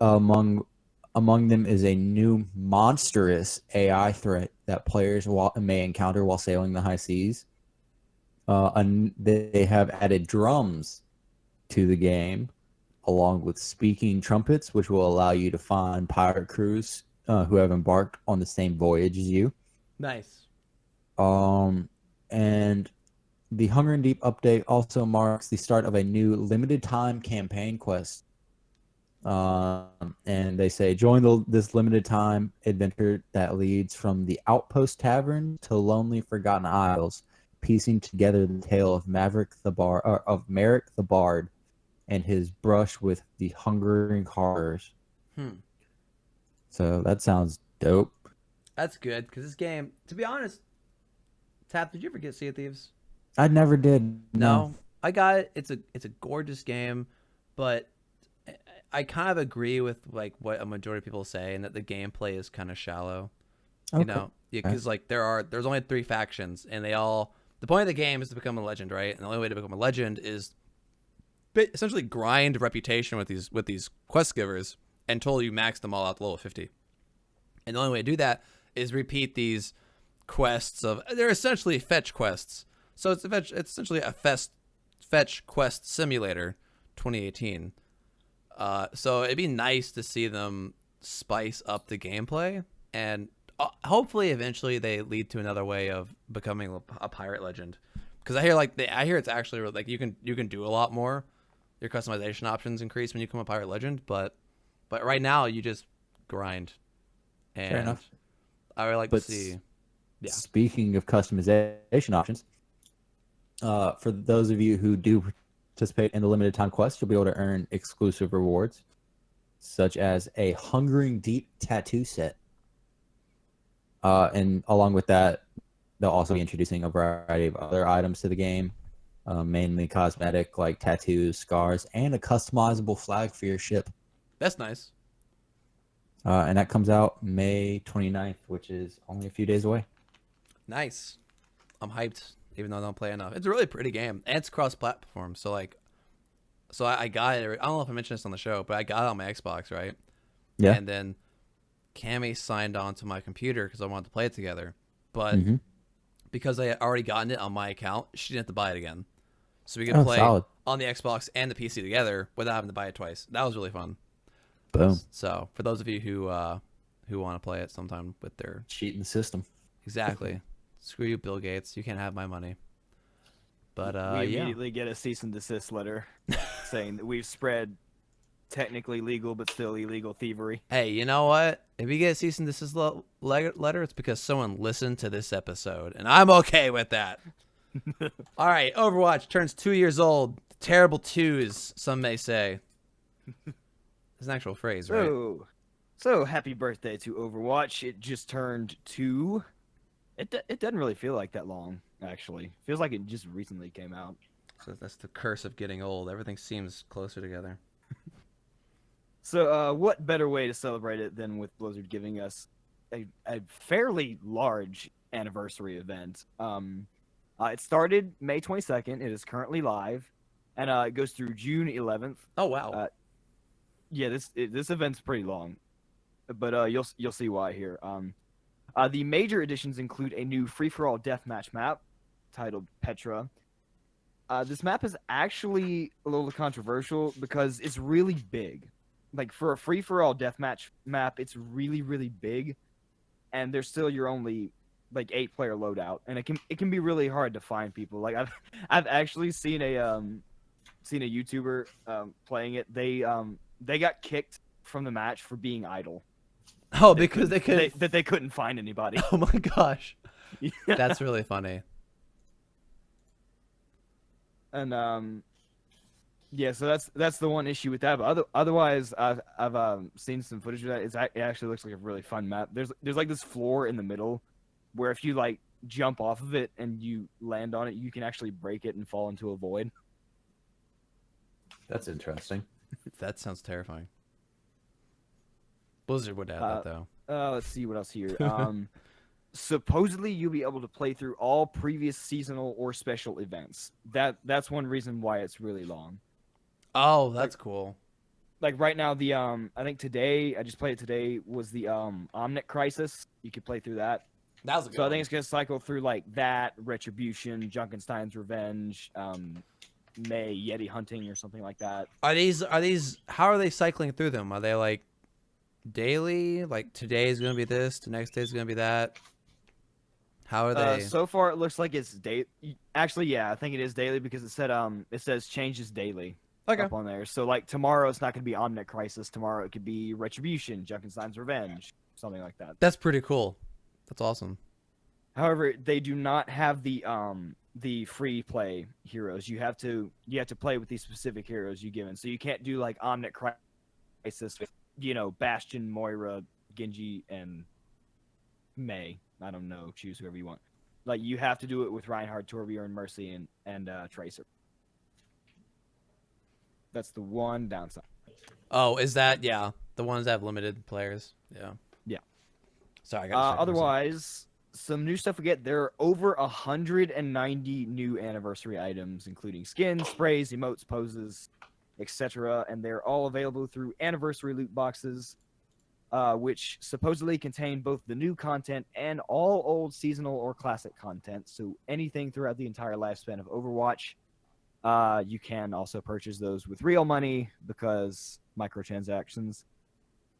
Among them is a new monstrous AI threat that players may encounter while sailing the high seas. And they have added drums to the game, along with speaking trumpets, which will allow you to find pirate crews who have embarked on the same voyage as you. Nice. And the Hunger and Deep update also marks the start of a new limited time campaign quest. And they say, join this limited time adventure that leads from the Outpost Tavern to lonely forgotten isles, piecing together the tale of Merrick the Bard and his brush with the hungering horrors. So that sounds dope. That's good, because this game, to be honest, Tap, did you ever get Sea of Thieves? I never did. No. I got it. It's a gorgeous game, but I kind of agree with like what a majority of people say, and that the gameplay is kind of shallow. You Okay. know, because like there's only 3 factions, and the point of the game is to become a legend, right? And the only way to become a legend is essentially grind reputation with these quest givers until you max them all out to level 50. And the only way to do that is repeat these quests they're essentially fetch quests. So it's essentially a fetch quest simulator 2018. So it'd be nice to see them spice up the gameplay, and hopefully eventually they lead to another way of becoming a pirate legend. Because I hear it's actually like you can do a lot more. Your customization options increase when you become a pirate legend, but right now you just grind. And Fair enough. I would like to see. Yeah. Speaking of customization options, for those of you who do participate in the limited time quest, you'll be able to earn exclusive rewards, such as a Hungering Deep tattoo set. And along with that, they'll also be introducing a variety of other items to the game, mainly cosmetic like tattoos, scars, and a customizable flag for your ship. That's nice. And that comes out May 29th, which is only a few days away. Nice. I'm hyped, even though I don't play enough. It's a really pretty game, and it's cross-platform. So I got it. I don't know if I mentioned this on the show, but I got it on my Xbox, right? Yeah. And then Cammy signed on to my computer because I wanted to play it together. But because I had already gotten it on my account, she didn't have to buy it again. So we could play solid. on the Xbox and the PC together without having to buy it twice. That was really fun. Boom. So for those of you who want to play it sometime with their Cheating the system. exactly, screw you, Bill Gates. You can't have my money. But we immediately get a cease and desist letter saying that we've spread technically legal but still illegal thievery. Hey, you know what? If you get a cease and desist letter, it's because someone listened to this episode, and I'm okay with that. All right, Overwatch turns 2 years old. Terrible twos, some may say. It's an actual phrase, right? So happy birthday to Overwatch. It just turned 2. It doesn't really feel like that long, actually. Feels like it just recently came out. So that's the curse of getting old. Everything seems closer together. So what better way to celebrate it than with Blizzard giving us a fairly large anniversary event. It started May 22nd. It is currently live, and it goes through June 11th. Oh wow! Yeah, this event's pretty long, but you'll see why here. The major additions include a new free-for-all deathmatch map titled Petra. This map is actually a little controversial because it's really big. Like, for a free-for-all deathmatch map, it's really, really big, and there's still your only, like, 8-player loadout, and it can be really hard to find people. Like, I've actually seen a YouTuber playing it. They got kicked from the match for being idle. Oh, because they couldn't find anybody. Oh my gosh, Yeah. that's really funny. And yeah, so that's the one issue with that. But otherwise, I've seen some footage of that. It actually looks like a really fun map. There's like this floor in the middle, where if you like jump off of it and you land on it, you can actually break it and fall into a void. That's interesting. That sounds terrifying. Blizzard would add that though. Let's see what else here. Supposedly you'll be able to play through all previous seasonal or special events. That's one reason why it's really long. Oh, that's cool. Like right now, I think today I just played it today was the Omnic Crisis. You could play through that. That was a good So I one. think it's gonna cycle through like that, Retribution, Junkenstein's Revenge, May Yeti Hunting or something like that. Are these? How are they cycling through them? Are they like daily? Like today is gonna be this, the next day is gonna be that. How are they? So far, it looks like it's day. Actually, yeah, I think it is daily because it says changes daily. Okay. Up on there. So like tomorrow, it's not going to be Omnic Crisis. Tomorrow, it could be Retribution, Junkenstein's Revenge, something like that. That's pretty cool. That's awesome. However, they do not have the free play heroes. You have to play with these specific heroes you given. So you can't do like Omnic Crisis with Bastion, Moira, Genji, and May. I don't know. Choose whoever you want. Like you have to do it with Reinhardt, Torbjorn, Mercy, and Tracer. That's the one downside. Oh, is that the ones that have limited players? Yeah. Yeah. Sorry, I got distracted for a second. Otherwise, some new stuff we get. There are over 190 new anniversary items, including skins, sprays, emotes, poses, etc. And they're all available through anniversary loot boxes, which supposedly contain both the new content and all old seasonal or classic content. So anything throughout the entire lifespan of Overwatch. You can also purchase those with real money because microtransactions.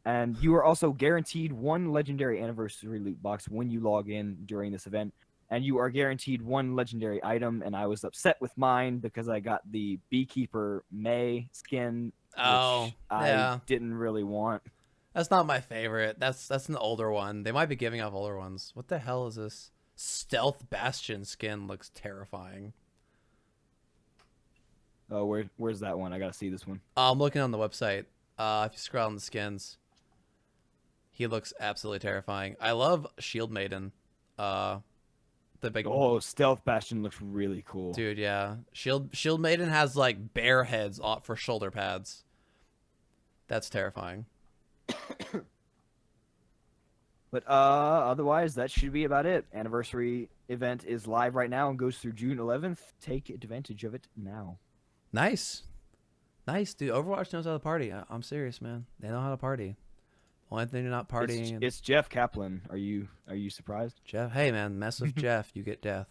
And you are also guaranteed one legendary anniversary loot box when you log in during this event. And you are guaranteed one legendary item. And I was upset with mine because I got the Beekeeper May skin, which I didn't really want. That's not my favorite. That's an older one. They might be giving off older ones. What the hell is this? Stealth Bastion skin looks terrifying. Oh, where's that one? I gotta see this one. I'm looking on the website. If you scroll on the skins, he looks absolutely terrifying. I love Shield Maiden. The big Stealth Bastion looks really cool. dude, yeah. Shield Maiden has like bear heads for shoulder pads. That's terrifying. But otherwise, that should be about it. Anniversary event is live right now and goes through June 11th. Take advantage of it now. Nice, dude. Overwatch knows how to party. I'm serious, man. They know how to party. Only thing they're not partying. It's Jeff Kaplan. Are you surprised? Jeff. Hey, man. Mess with Jeff, you get death.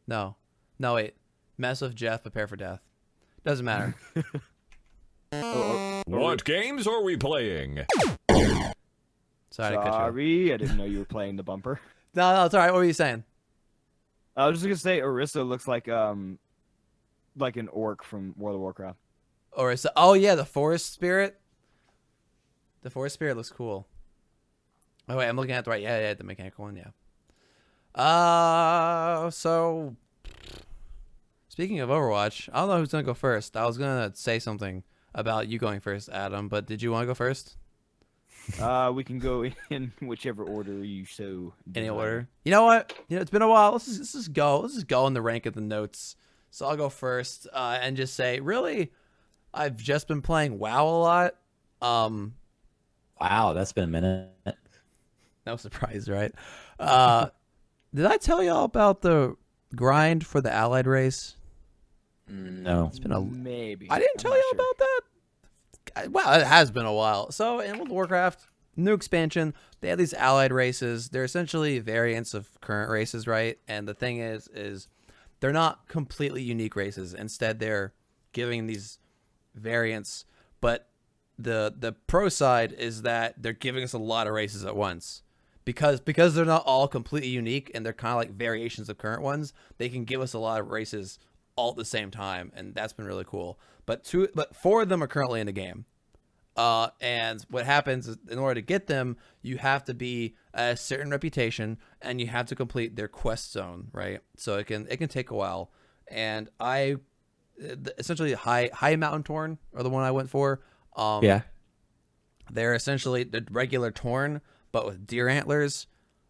No, wait. Mess with Jeff, prepare for death. Doesn't matter. What games are we playing? Sorry to cut you off. I didn't know you were playing the bumper. No, it's all right. What were you saying? I was just gonna say Orisa looks like an orc from World of Warcraft. Orisa. Oh yeah, the forest spirit. The forest spirit looks cool. Oh wait, I'm looking at the right. Yeah, the mechanical one. Yeah. So speaking of Overwatch, I don't know who's gonna go first. I was gonna say something about you going first, Adam, but did you want to go first? We can go in whichever order you so Any desire. order? You know what? It's been a while. Let's just go in the rank of the notes. So I'll go first and just say, really, I've just been playing WoW a lot. Wow, that's been a minute. No surprise, right? Did I tell y'all about the grind for the Allied race? No. It's been a maybe. I didn't I'm tell not you sure. about that. Well, it has been a while. So in World of Warcraft, new expansion, they have these allied races. They're essentially variants of current races, right? And the thing is they're not completely unique races. Instead, they're giving these variants. But the pro side is that they're giving us a lot of races at once. Because they're not all completely unique and they're kind of like variations of current ones, they can give us a lot of races all at the same time, and that's been really cool. But 4 of them are currently in the game. And what happens is, in order to get them, you have to be a certain reputation, and you have to complete their quest zone, right? So it can take a while. And essentially high mountain torn are the one I went for. Yeah. They're essentially the regular torn, but with deer antlers.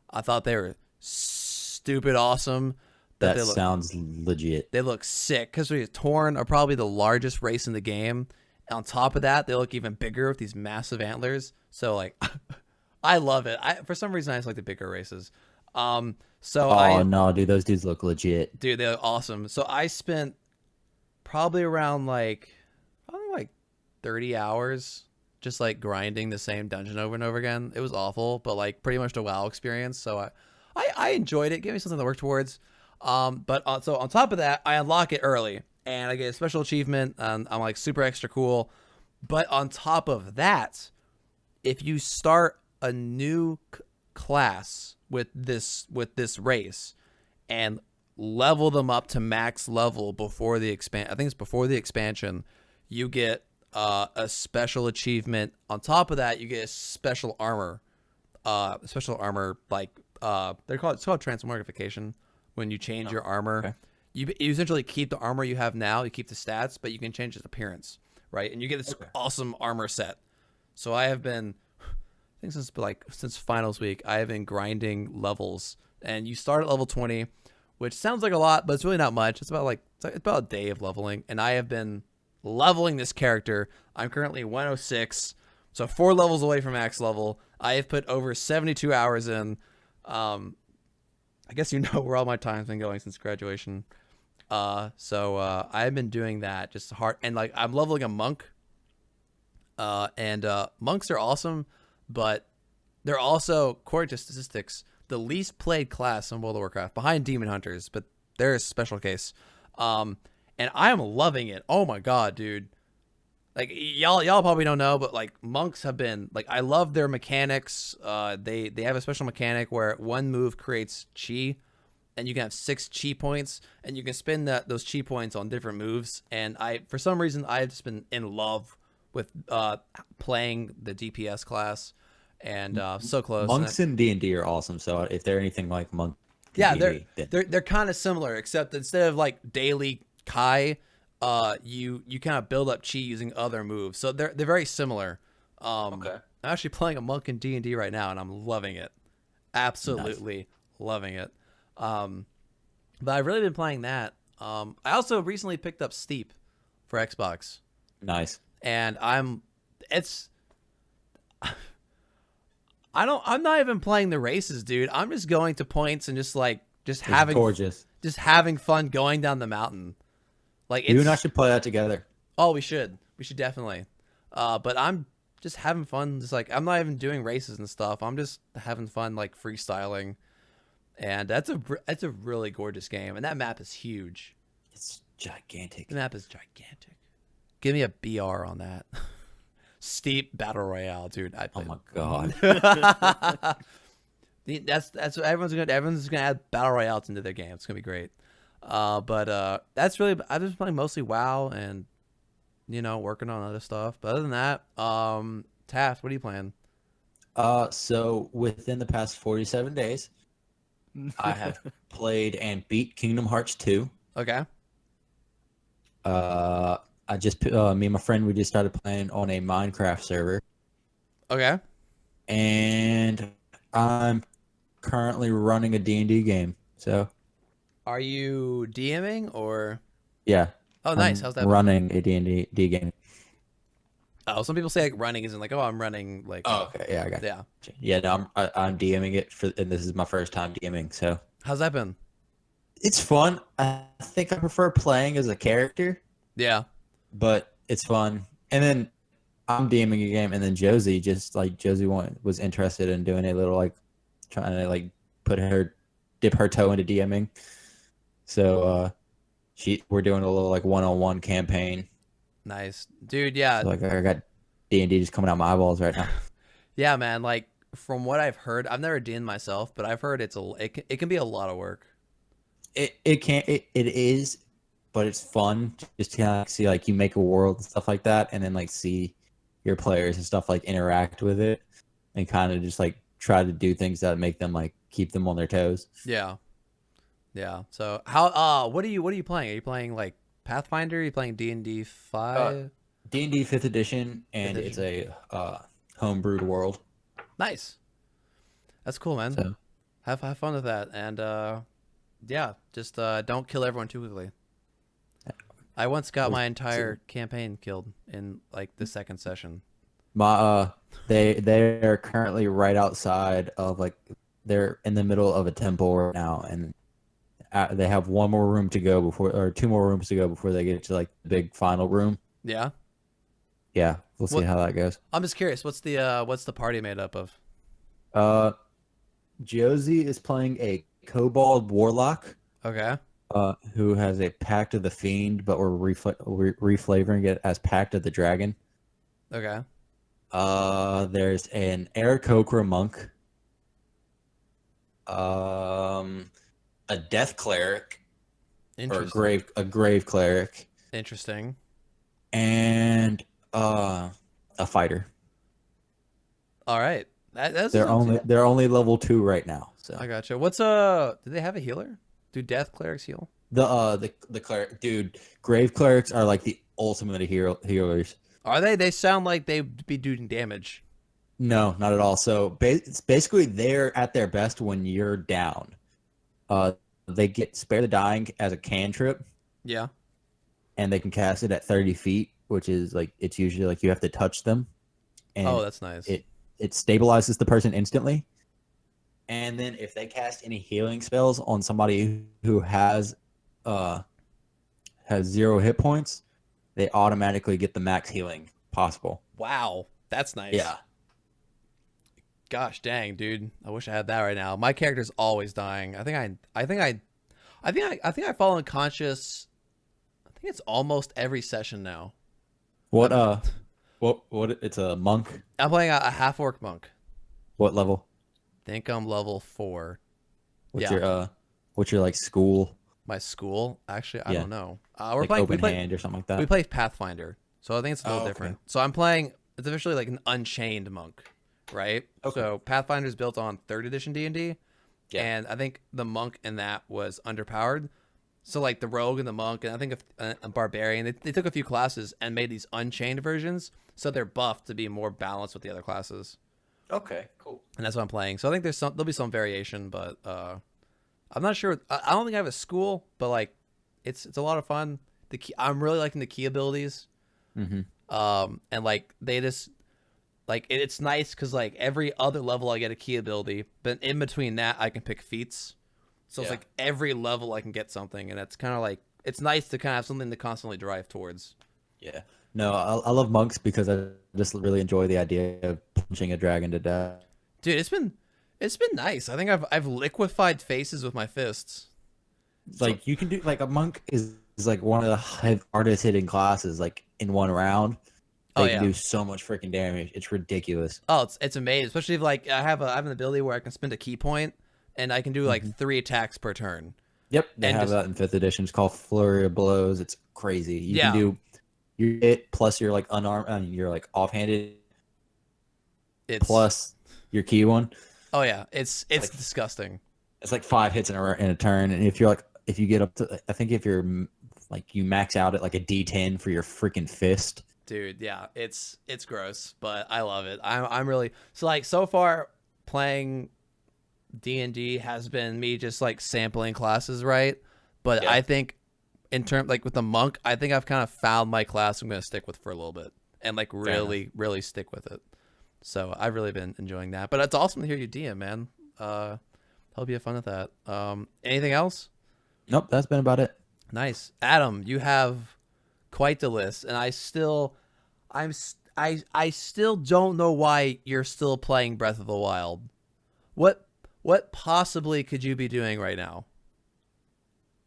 I thought they were stupid awesome. That sounds legit. They look sick because torn are probably the largest race in the game. And on top of that, they look even bigger with these massive antlers. So like, I love it. For some reason, I just like the bigger races. No, dude, those dudes look legit. Dude, they look awesome. So I spent probably around like 30 hours just like grinding the same dungeon over and over again. It was awful, but like pretty much a WoW experience. So I enjoyed it. Gave me something to work towards. So on top of that, I unlock it early and I get a special achievement and I'm like super extra cool. But on top of that, if you start a new class with this race and level them up to max level before the expansion, you get a special achievement. On top of that, you get a special armor. It's called transmogrification. When you change your armor, okay. you essentially keep the armor you have now. You keep the stats, but you can change its appearance, right? And you get this awesome armor set. So I have been, I think since finals week, I have been grinding levels. And you start at level 20, which sounds like a lot, but it's really not much. It's about a day of leveling, and I have been leveling this character. I'm currently 106, so 4 levels away from max level. I have put over 72 hours in. I guess you know where all my time's been going since graduation. So I've been doing that just hard, and like I'm leveling a monk. And monks are awesome, but they're also, according to statistics, the least played class in World of Warcraft, behind Demon Hunters, but they're a special case. And I am loving it. Oh my god, dude! Like y'all probably don't know, but like monks have been like, I love their mechanics. They have a special mechanic where one move creates chi, and you can have 6 chi points, and you can spend those chi points on different moves. And for some reason, I've just been in love with playing the DPS class, and so close. Monks in D&D are awesome. So if they're anything like monk, yeah, D&D, they're kind of similar, except instead of like daily Kai, you kind of build up chi using other moves. So they're very similar. Okay. I'm actually playing a monk in D&D right now, and I'm loving it. Absolutely loving it. But I've really been playing that. I also recently picked up Steep for Xbox. Nice. And I'm not even playing the races, dude. I'm just going to points and just having gorgeous. Just having fun going down the mountain. Like, You and I should play that together. Oh, we should definitely. But I'm just having fun. Just like, I'm not even doing races and stuff. I'm just having fun, like freestyling. And that's a really gorgeous game. And that map is huge. It's gigantic. The map is gigantic. Give me a BR on that. Steep Battle Royale, dude. Oh my god. That's what everyone's gonna add Battle Royales into their game. It's gonna be great. But that's really, I've just playing mostly WoW and working on other stuff. But other than that, Taft, what are you playing? So within the past 47 days, I have played and beat Kingdom Hearts 2. Okay. I just me and my friend, we just started playing on a Minecraft server, Okay. and I'm currently running a D&D game. So Are you DMing or? yeah. Oh, nice. I'm How's that? running a D&D game? Oh, some people say like running isn't like, oh, I'm running like. Oh, okay. Yeah, I got Yeah. you. Yeah, no, I'm DMing it and this is my first time DMing, so How's that been? it's fun. I think I prefer playing as a character, Yeah. but it's fun. And then I'm DMing a game, and then Josie was interested in doing a little like trying to like dip her toe into DMing. So we're doing a little like one-on-one campaign. Nice, dude. Yeah. So, like I got D&D just coming out my eyeballs right now. Yeah, man. Like from what I've heard, I've never DM'd myself, but I've heard it can be a lot of work. It is, but it's fun just to kind of see like you make a world and stuff like that, and then like see your players and stuff like interact with it, and kind of just like try to do things that make them like keep them on their toes. Yeah. Yeah. So how what are you playing? Are you playing like Pathfinder? Are you playing D&D 5? D&D 5th edition, and 5th it's a homebrewed world. Nice. That's cool, man. So Have fun with that, and yeah, just don't kill everyone too quickly. I once got my entire campaign killed in like the second session. they're currently right outside of like they're in the middle of a temple right now, and they have one more room to go or 2 more rooms to go before they get to like the big final room. Yeah. Yeah, we'll see how that goes. I'm just curious. What's the party made up of? Josie is playing a kobold warlock. Okay. Who has a Pact of the Fiend, but we're reflavoring it as Pact of the Dragon. Okay. There's an Aarakocra monk. A death cleric, or a grave cleric, Interesting. and a fighter. All right. That's They're only level 2 right now. So I gotcha. Do they have a healer? Do death clerics heal? the cleric, dude, grave clerics are like the ultimate healers. Are they? They sound like they'd be doing damage. No, not at all. So basically, they're at their best when you're down. They get Spare the Dying as a cantrip, Yeah. and they can cast it at 30 feet. which is like it's usually like you have to touch them, and Oh, that's nice. it stabilizes the person instantly. And then if they cast any healing spells on somebody who has 0 hit points, they automatically get the max healing possible. Wow, that's nice. Yeah. Gosh dang, dude. I wish I had that right now. My character's always dying. I think I fall unconscious. I think it's almost every session now. What it's a monk. I'm playing a half orc monk. What level? Think I'm level 4. What's Yeah. your like school? My school? Actually, I Yeah. don't know. We're Like playing open hand or something like that. we play Pathfinder. So I think it's a little Oh, okay. different. So I'm playing it's officially like an unchained monk, right? Okay. So Pathfinder's built on 3rd edition D&D. Yeah. And I think the monk in that was underpowered. So like the rogue and the monk, and I think a barbarian, they took a few classes and made these unchained versions, so they're buffed to be more balanced with the other classes. Okay, cool. And that's what I'm playing. So I think there'll be some variation, but I'm not sure. I don't think I have a school, but like it's a lot of fun. I'm really liking the key abilities. Mm-hmm. And like they just like it's nice because like every other level I get a key ability, but in between that I can pick feats. So it's like every level I can get something, and it's kind of like it's nice to kind of have something to constantly drive towards. Yeah. No, I love monks because I just really enjoy the idea of punching a dragon to death. Dude, it's been nice. I think I've liquefied faces with my fists. It's like you can do like a monk is like one of the hardest hitting classes. Like in one round, they can do so much freaking damage. It's ridiculous. Oh, it's amazing. Especially if like I have an ability where I can spend a key point and I can do like 3 attacks per turn. Yep, they And have just- that in 5th edition. It's called Flurry of Blows. It's crazy. You Yeah. can do your hit plus you're like unarmed, I mean, you're like offhanded It's plus your key one. Oh yeah, it's like- disgusting. It's like 5 hits in a turn, and if you get up to, I think if you're like you max out at like a D10 for your freaking fist. Dude, yeah, it's gross, but I love it. I'm really so far playing D&D has been me just like sampling classes, right? But Yeah. I think in terms like with the monk, I think I've kind of found my class I'm going to stick with for a little bit and like really stick with it. So I've really been enjoying that. But it's awesome to hear you DM, man. Hope you have fun with that. Anything else? Nope, that's been about it. Nice. Adam, you have quite the list, and I still don't know why you're still playing Breath of the Wild. What possibly could you be doing right now?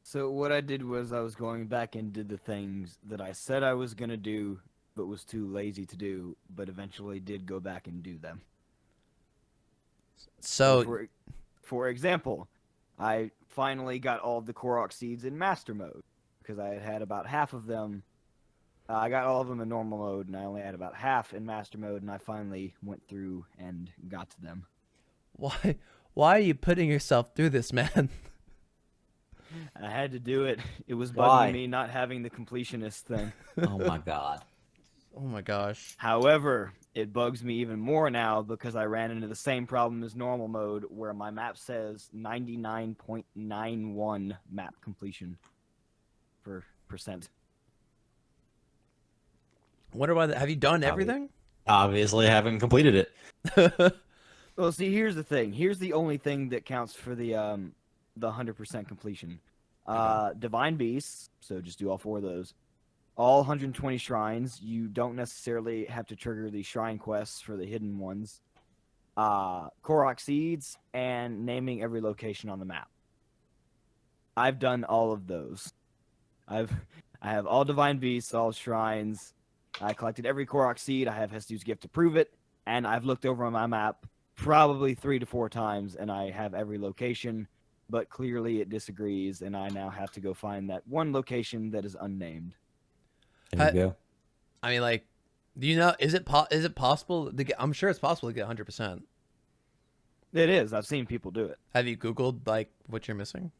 So what I did was I was going back and did the things that I said I was gonna do, but was too lazy to do, but eventually did go back and do them. So For example, I finally got all of the Korok seeds in Master Mode because I had about half of them. I got all of them in normal mode, and I only had about half in Master Mode, and I finally went through and got to them. why are you putting yourself through this, man? I had to do it. It was bugging Why? me not having the completionist thing. Oh my god. Oh my gosh. However, it bugs me even more now because I ran into the same problem as normal mode where my map says 99.91 map completion for percent. Wonder why have you done everything? Obviously haven't completed it. Well, see, here's the thing. Here's the only thing that counts for the 100% completion. Divine Beasts, so just do all 4 of those. All 120 shrines. You don't necessarily have to trigger the shrine quests for the hidden ones. Korok seeds and naming every location on the map. I've done all of those. I have all Divine Beasts, all shrines. I collected every Korok seed. I have Hestu's gift to prove it, and I've looked over on my map probably 3 to 4 times, and I have every location. But clearly, it disagrees, and I now have to go find that one location that is unnamed. There you go. I mean, like, do you know? Is it possible to get? I'm sure it's possible to get 100%. It is. I've seen people do it. Have you Googled like what you're missing?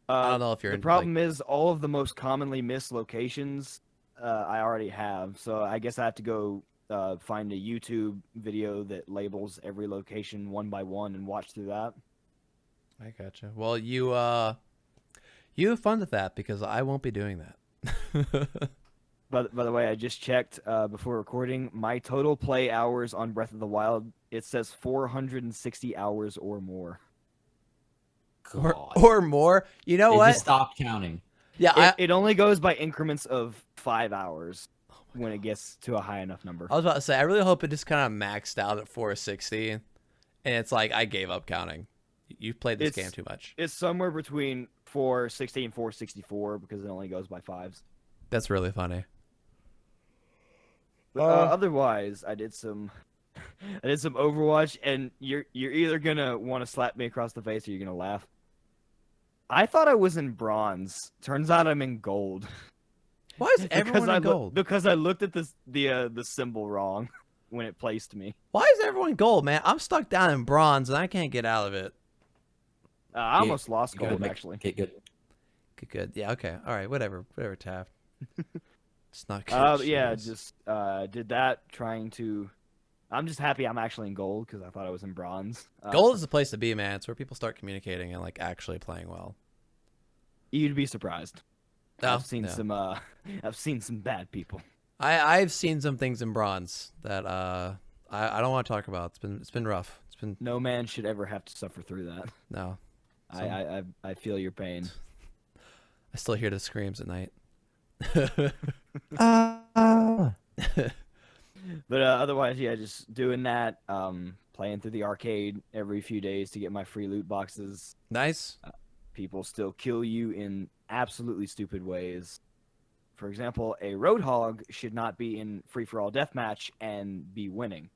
I don't know if you're. The problem is all of the most commonly missed locations I already have, so I guess I have to go find a YouTube video that labels every location one by one and watch through that. I gotcha. Well, you have fun with that because I won't be doing that. By the way, I just checked before recording. My total play hours on Breath of the Wild, it says 460 hours or more. God. Or more. You know It what? just stopped counting. Yeah, It only goes by increments of 5 hours when it gets to a high enough number. I was about to say, I really hope it just kind of maxed out at 460, and it's like I gave up counting. You've played this game too much. It's somewhere between 460 and 464 because it only goes by fives. That's really funny. Otherwise, I did some Overwatch, and you're either gonna want to slap me across the face or you're gonna laugh. I thought I was in bronze. Turns out I'm in gold. Why is everyone in gold? Because I looked at the symbol wrong when it placed me. Why is everyone gold, man? I'm stuck down in bronze and I can't get out of it. I almost lost You gotta gold make- actually. get good. Good. Yeah. Okay. All right. Whatever. Taft. It's not good. Yeah, Jeez. just did that trying to. I'm just happy I'm actually in gold because I thought I was in bronze. Gold is the place to be, man. It's where people start communicating and like actually playing well. You'd be surprised. No, I've seen no. some. I've seen some bad people. I've seen some things in bronze that I don't want to talk about. It's been rough. It's been No man should ever have to suffer through that. no. I feel your pain. I still hear the screams at night. But otherwise, yeah, just doing that. Playing through the arcade every few days to get my free loot boxes. Nice. People still kill you in absolutely stupid ways. For example, a Roadhog should not be in free-for-all deathmatch and be winning.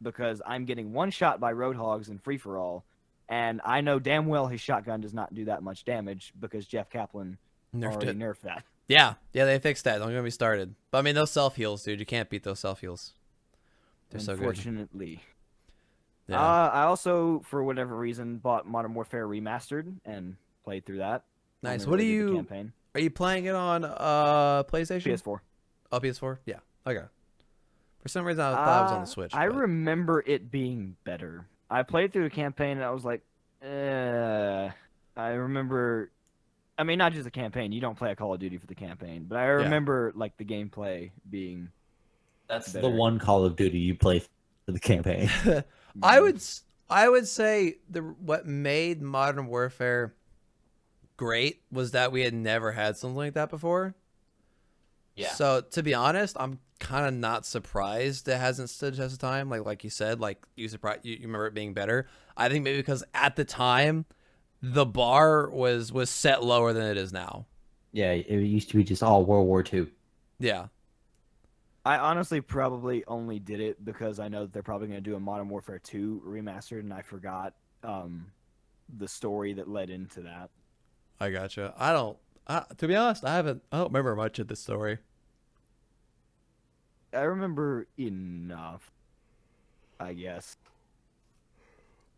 Because I'm getting one shot by Roadhogs in free-for-all, and I know damn well his shotgun does not do that much damage because Jeff Kaplan already nerfed that. Yeah, they fixed that. Don't get me started. But I mean, those self heals, dude. You can't beat those self heals. They're so good. Unfortunately. Yeah. I also, for whatever reason, bought Modern Warfare Remastered and played through that. Nice. Only What really did the you? campaign. Are you playing it on PlayStation? PS4. Oh, PS4. Yeah. Okay. For some reason, I thought it was on the Switch. I but- remember it being better. I played through the campaign and I was like, I remember. I mean, not just the campaign. You don't play a Call of Duty for the campaign, but I remember like the gameplay being. That's better. the one Call of Duty you play for the campaign. I would say what made Modern Warfare great was that we had never had something like that before. Yeah. So to be honest, I'm kind of not surprised it hasn't stood the test of time. Like you said, like you remember it being better. I think maybe because at the time the bar was set lower than it is now. Yeah, it used to be just all World War II. Yeah. I honestly probably only did it because I know that they're probably going to do a Modern Warfare 2 remastered, and I forgot the story that led into that. I gotcha. To be honest, I don't remember much of this story. I remember enough, I guess.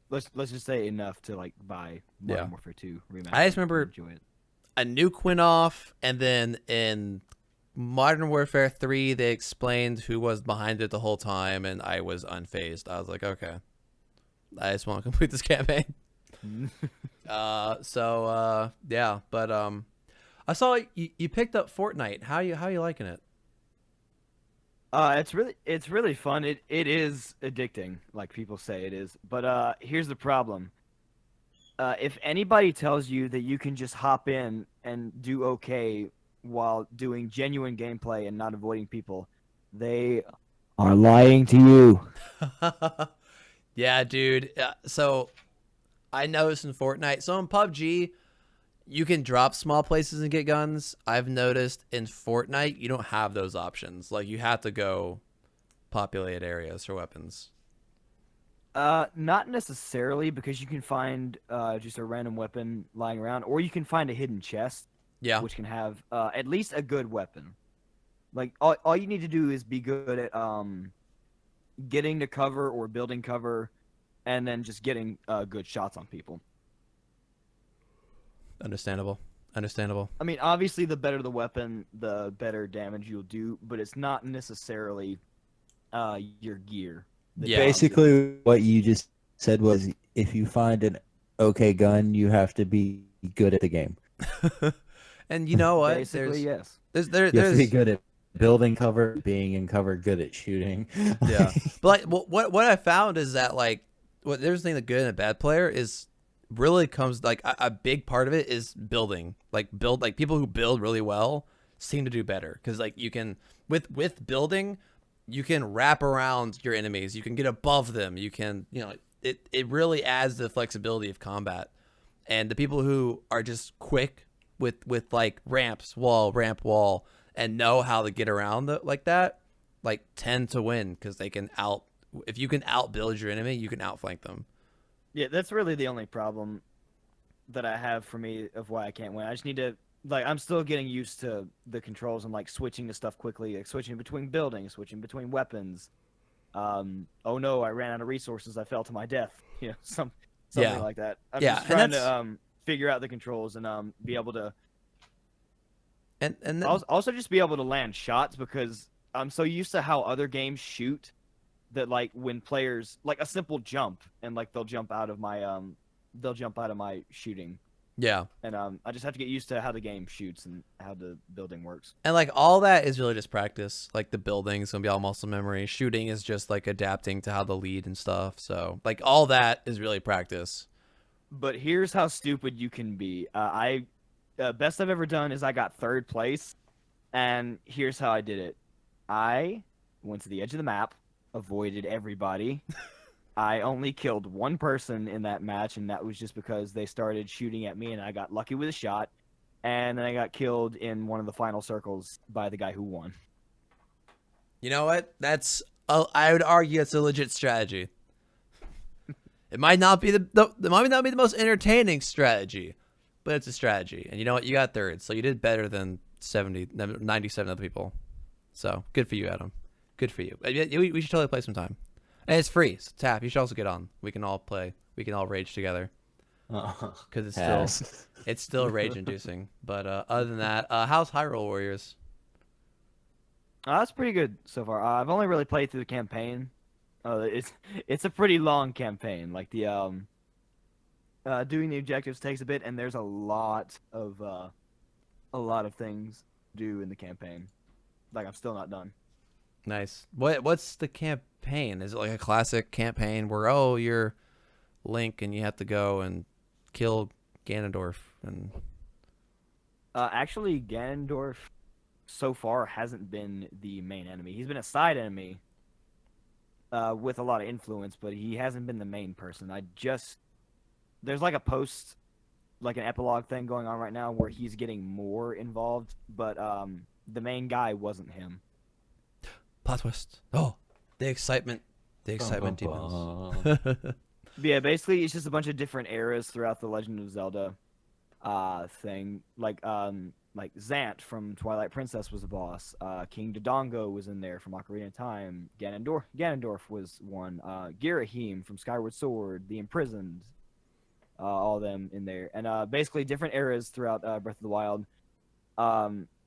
Let's just say enough to like buy Modern Warfare 2 remastered. I just remember and enjoy it. a nuke went off, and then in Modern Warfare 3, they explained who was behind it the whole time, and I was unfazed. I was like, okay, I just want to complete this campaign. Yeah, but I saw you picked up Fortnite. How you liking it? It's really fun. It is addicting, like people say it is. But here's the problem. If anybody tells you that you can just hop in and do okay while doing genuine gameplay and not avoiding people, they are lying to you. Yeah, dude. So I noticed in Fortnite, so in PUBG, you can drop small places and get guns. I've noticed in Fortnite, you don't have those options. Like, you have to go populated areas for weapons. Not necessarily, because you can find just a random weapon lying around, or you can find a hidden chest, Yeah. which can have at least a good weapon. Like all you need to do is be good at getting to cover or building cover, and then just getting good shots on people. Understandable. I mean, obviously, the better the weapon, the better damage you'll do, but it's not necessarily your gear. Yeah. Basically, what you just said was if you find an okay gun, you have to be good at the game. And you know what? Basically, yes. There's You have to be good at building cover, being in cover, good at shooting. yeah. But like what I found is that like there's the thing that good and a bad player is really comes like a big part of it is building. Like people who build really well seem to do better because like you can with building you can wrap around your enemies, you can get above them, you can it really adds the flexibility of combat. And the people who are just quick with like ramp wall and know how to get around like that like tend to win because they can if you can outbuild your enemy, you can outflank them. Yeah, that's really the only problem that I have for me of why I can't win. I just need to I'm still getting used to the controls and like switching to stuff quickly, like switching between buildings, switching between weapons. Oh no, I ran out of resources. I fell to my death. Something like that. I'm just trying to figure out the controls and be able to and then also just be able to land shots because I'm so used to how other games shoot that like when players like a simple jump and like they'll jump out of my shooting. Yeah. And I just have to get used to how the game shoots and how the building works. And like all that is really just practice. Like the building's gonna be all muscle memory. Shooting is just like adapting to how to lead and stuff. So like all that is really practice. But here's how stupid you can be. Best I've ever done is I got 3rd place, and here's how I did it. I went to the edge of the map, avoided everybody. I only killed one person in that match, and that was just because they started shooting at me, and I got lucky with a shot. And then I got killed in one of the final circles by the guy who won. You know what? I would argue it's a legit strategy. It might not be the most entertaining strategy, but it's a strategy. And you know what? You got 3rd, so you did better than 97 other people. So good for you, Adam. Good for you. We should totally play sometime. And it's free. So tap. You should also get on. We can all play. We can all rage together. Because it's still rage inducing. But other than that, how's Hyrule Warriors? That's pretty good so far. I've only really played through the campaign. It's a pretty long campaign. Like the doing the objectives takes a bit, and there's a lot of things to do in the campaign. Like I'm still not done. Nice. What's the campaign? Is it like a classic campaign where you're Link and you have to go and kill Ganondorf and actually Ganondorf so far hasn't been the main enemy. He's been a side enemy with a lot of influence, but he hasn't been the main person. There's like a post, like an epilogue thing going on right now where he's getting more involved, but the main guy wasn't him. Plot twist. Oh, the excitement demons. Yeah, basically it's just a bunch of different eras throughout the Legend of Zelda thing. Like Zant from Twilight Princess was a boss. King Dodongo was in there from Ocarina of Time. Ganondorf was one. Girahim from Skyward Sword. The Imprisoned. All of them in there. And basically different eras throughout Breath of the Wild.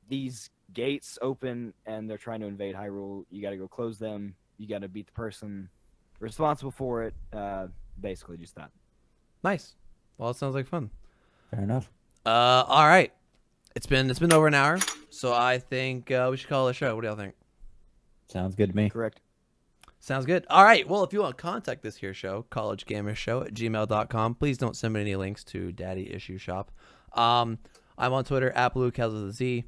These gates open and they're trying to invade Hyrule. You got to go close them. You got to beat the person responsible for it. Basically just that. Nice. Well, it sounds like fun. Fair enough. All right. It's been over an hour, so I think we should call it a show. What do y'all think? Sounds good to me. Correct. Sounds good. All right. Well, if you want to contact this here show, collegegamershow@gmail.com. Please don't send me any links to Daddy Issue Shop. I'm on Twitter @BlueCals with a Z.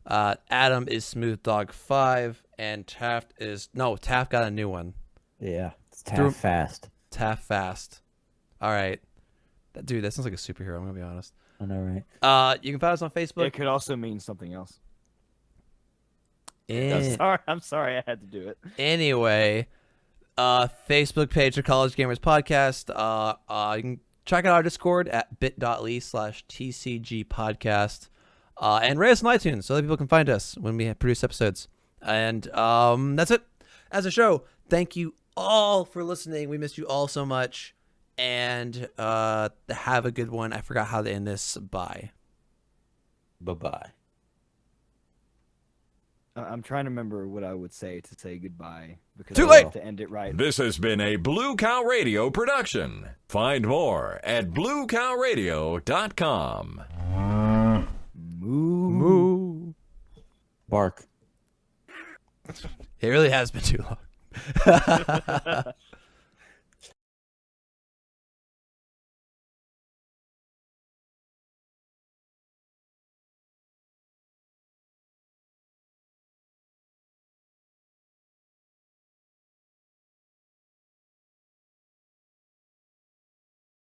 Adam is SmoothDog5, and Taft got a new one. Yeah, it's Taft Fast. Taft Fast. All right. Dude, that sounds like a superhero, I'm going to be honest. I know, right? You can find us on Facebook. It could also mean something else. I'm sorry I had to do it. Anyway, Facebook page of College Gamers Podcast. You can check out our Discord at bit.ly/TCG podcast. And rate us on iTunes so that people can find us when we produce episodes. And that's it. As a show, thank you all for listening. We missed you all so much. And have a good one. I forgot how to end this. Bye. Bye-bye. I'm trying to remember what I would say to say goodbye. Because Too I late! have to end it right. This has been a Blue Cow Radio production. Find more at bluecowradio.com. Moo. Moo. Bark. It really has been too long.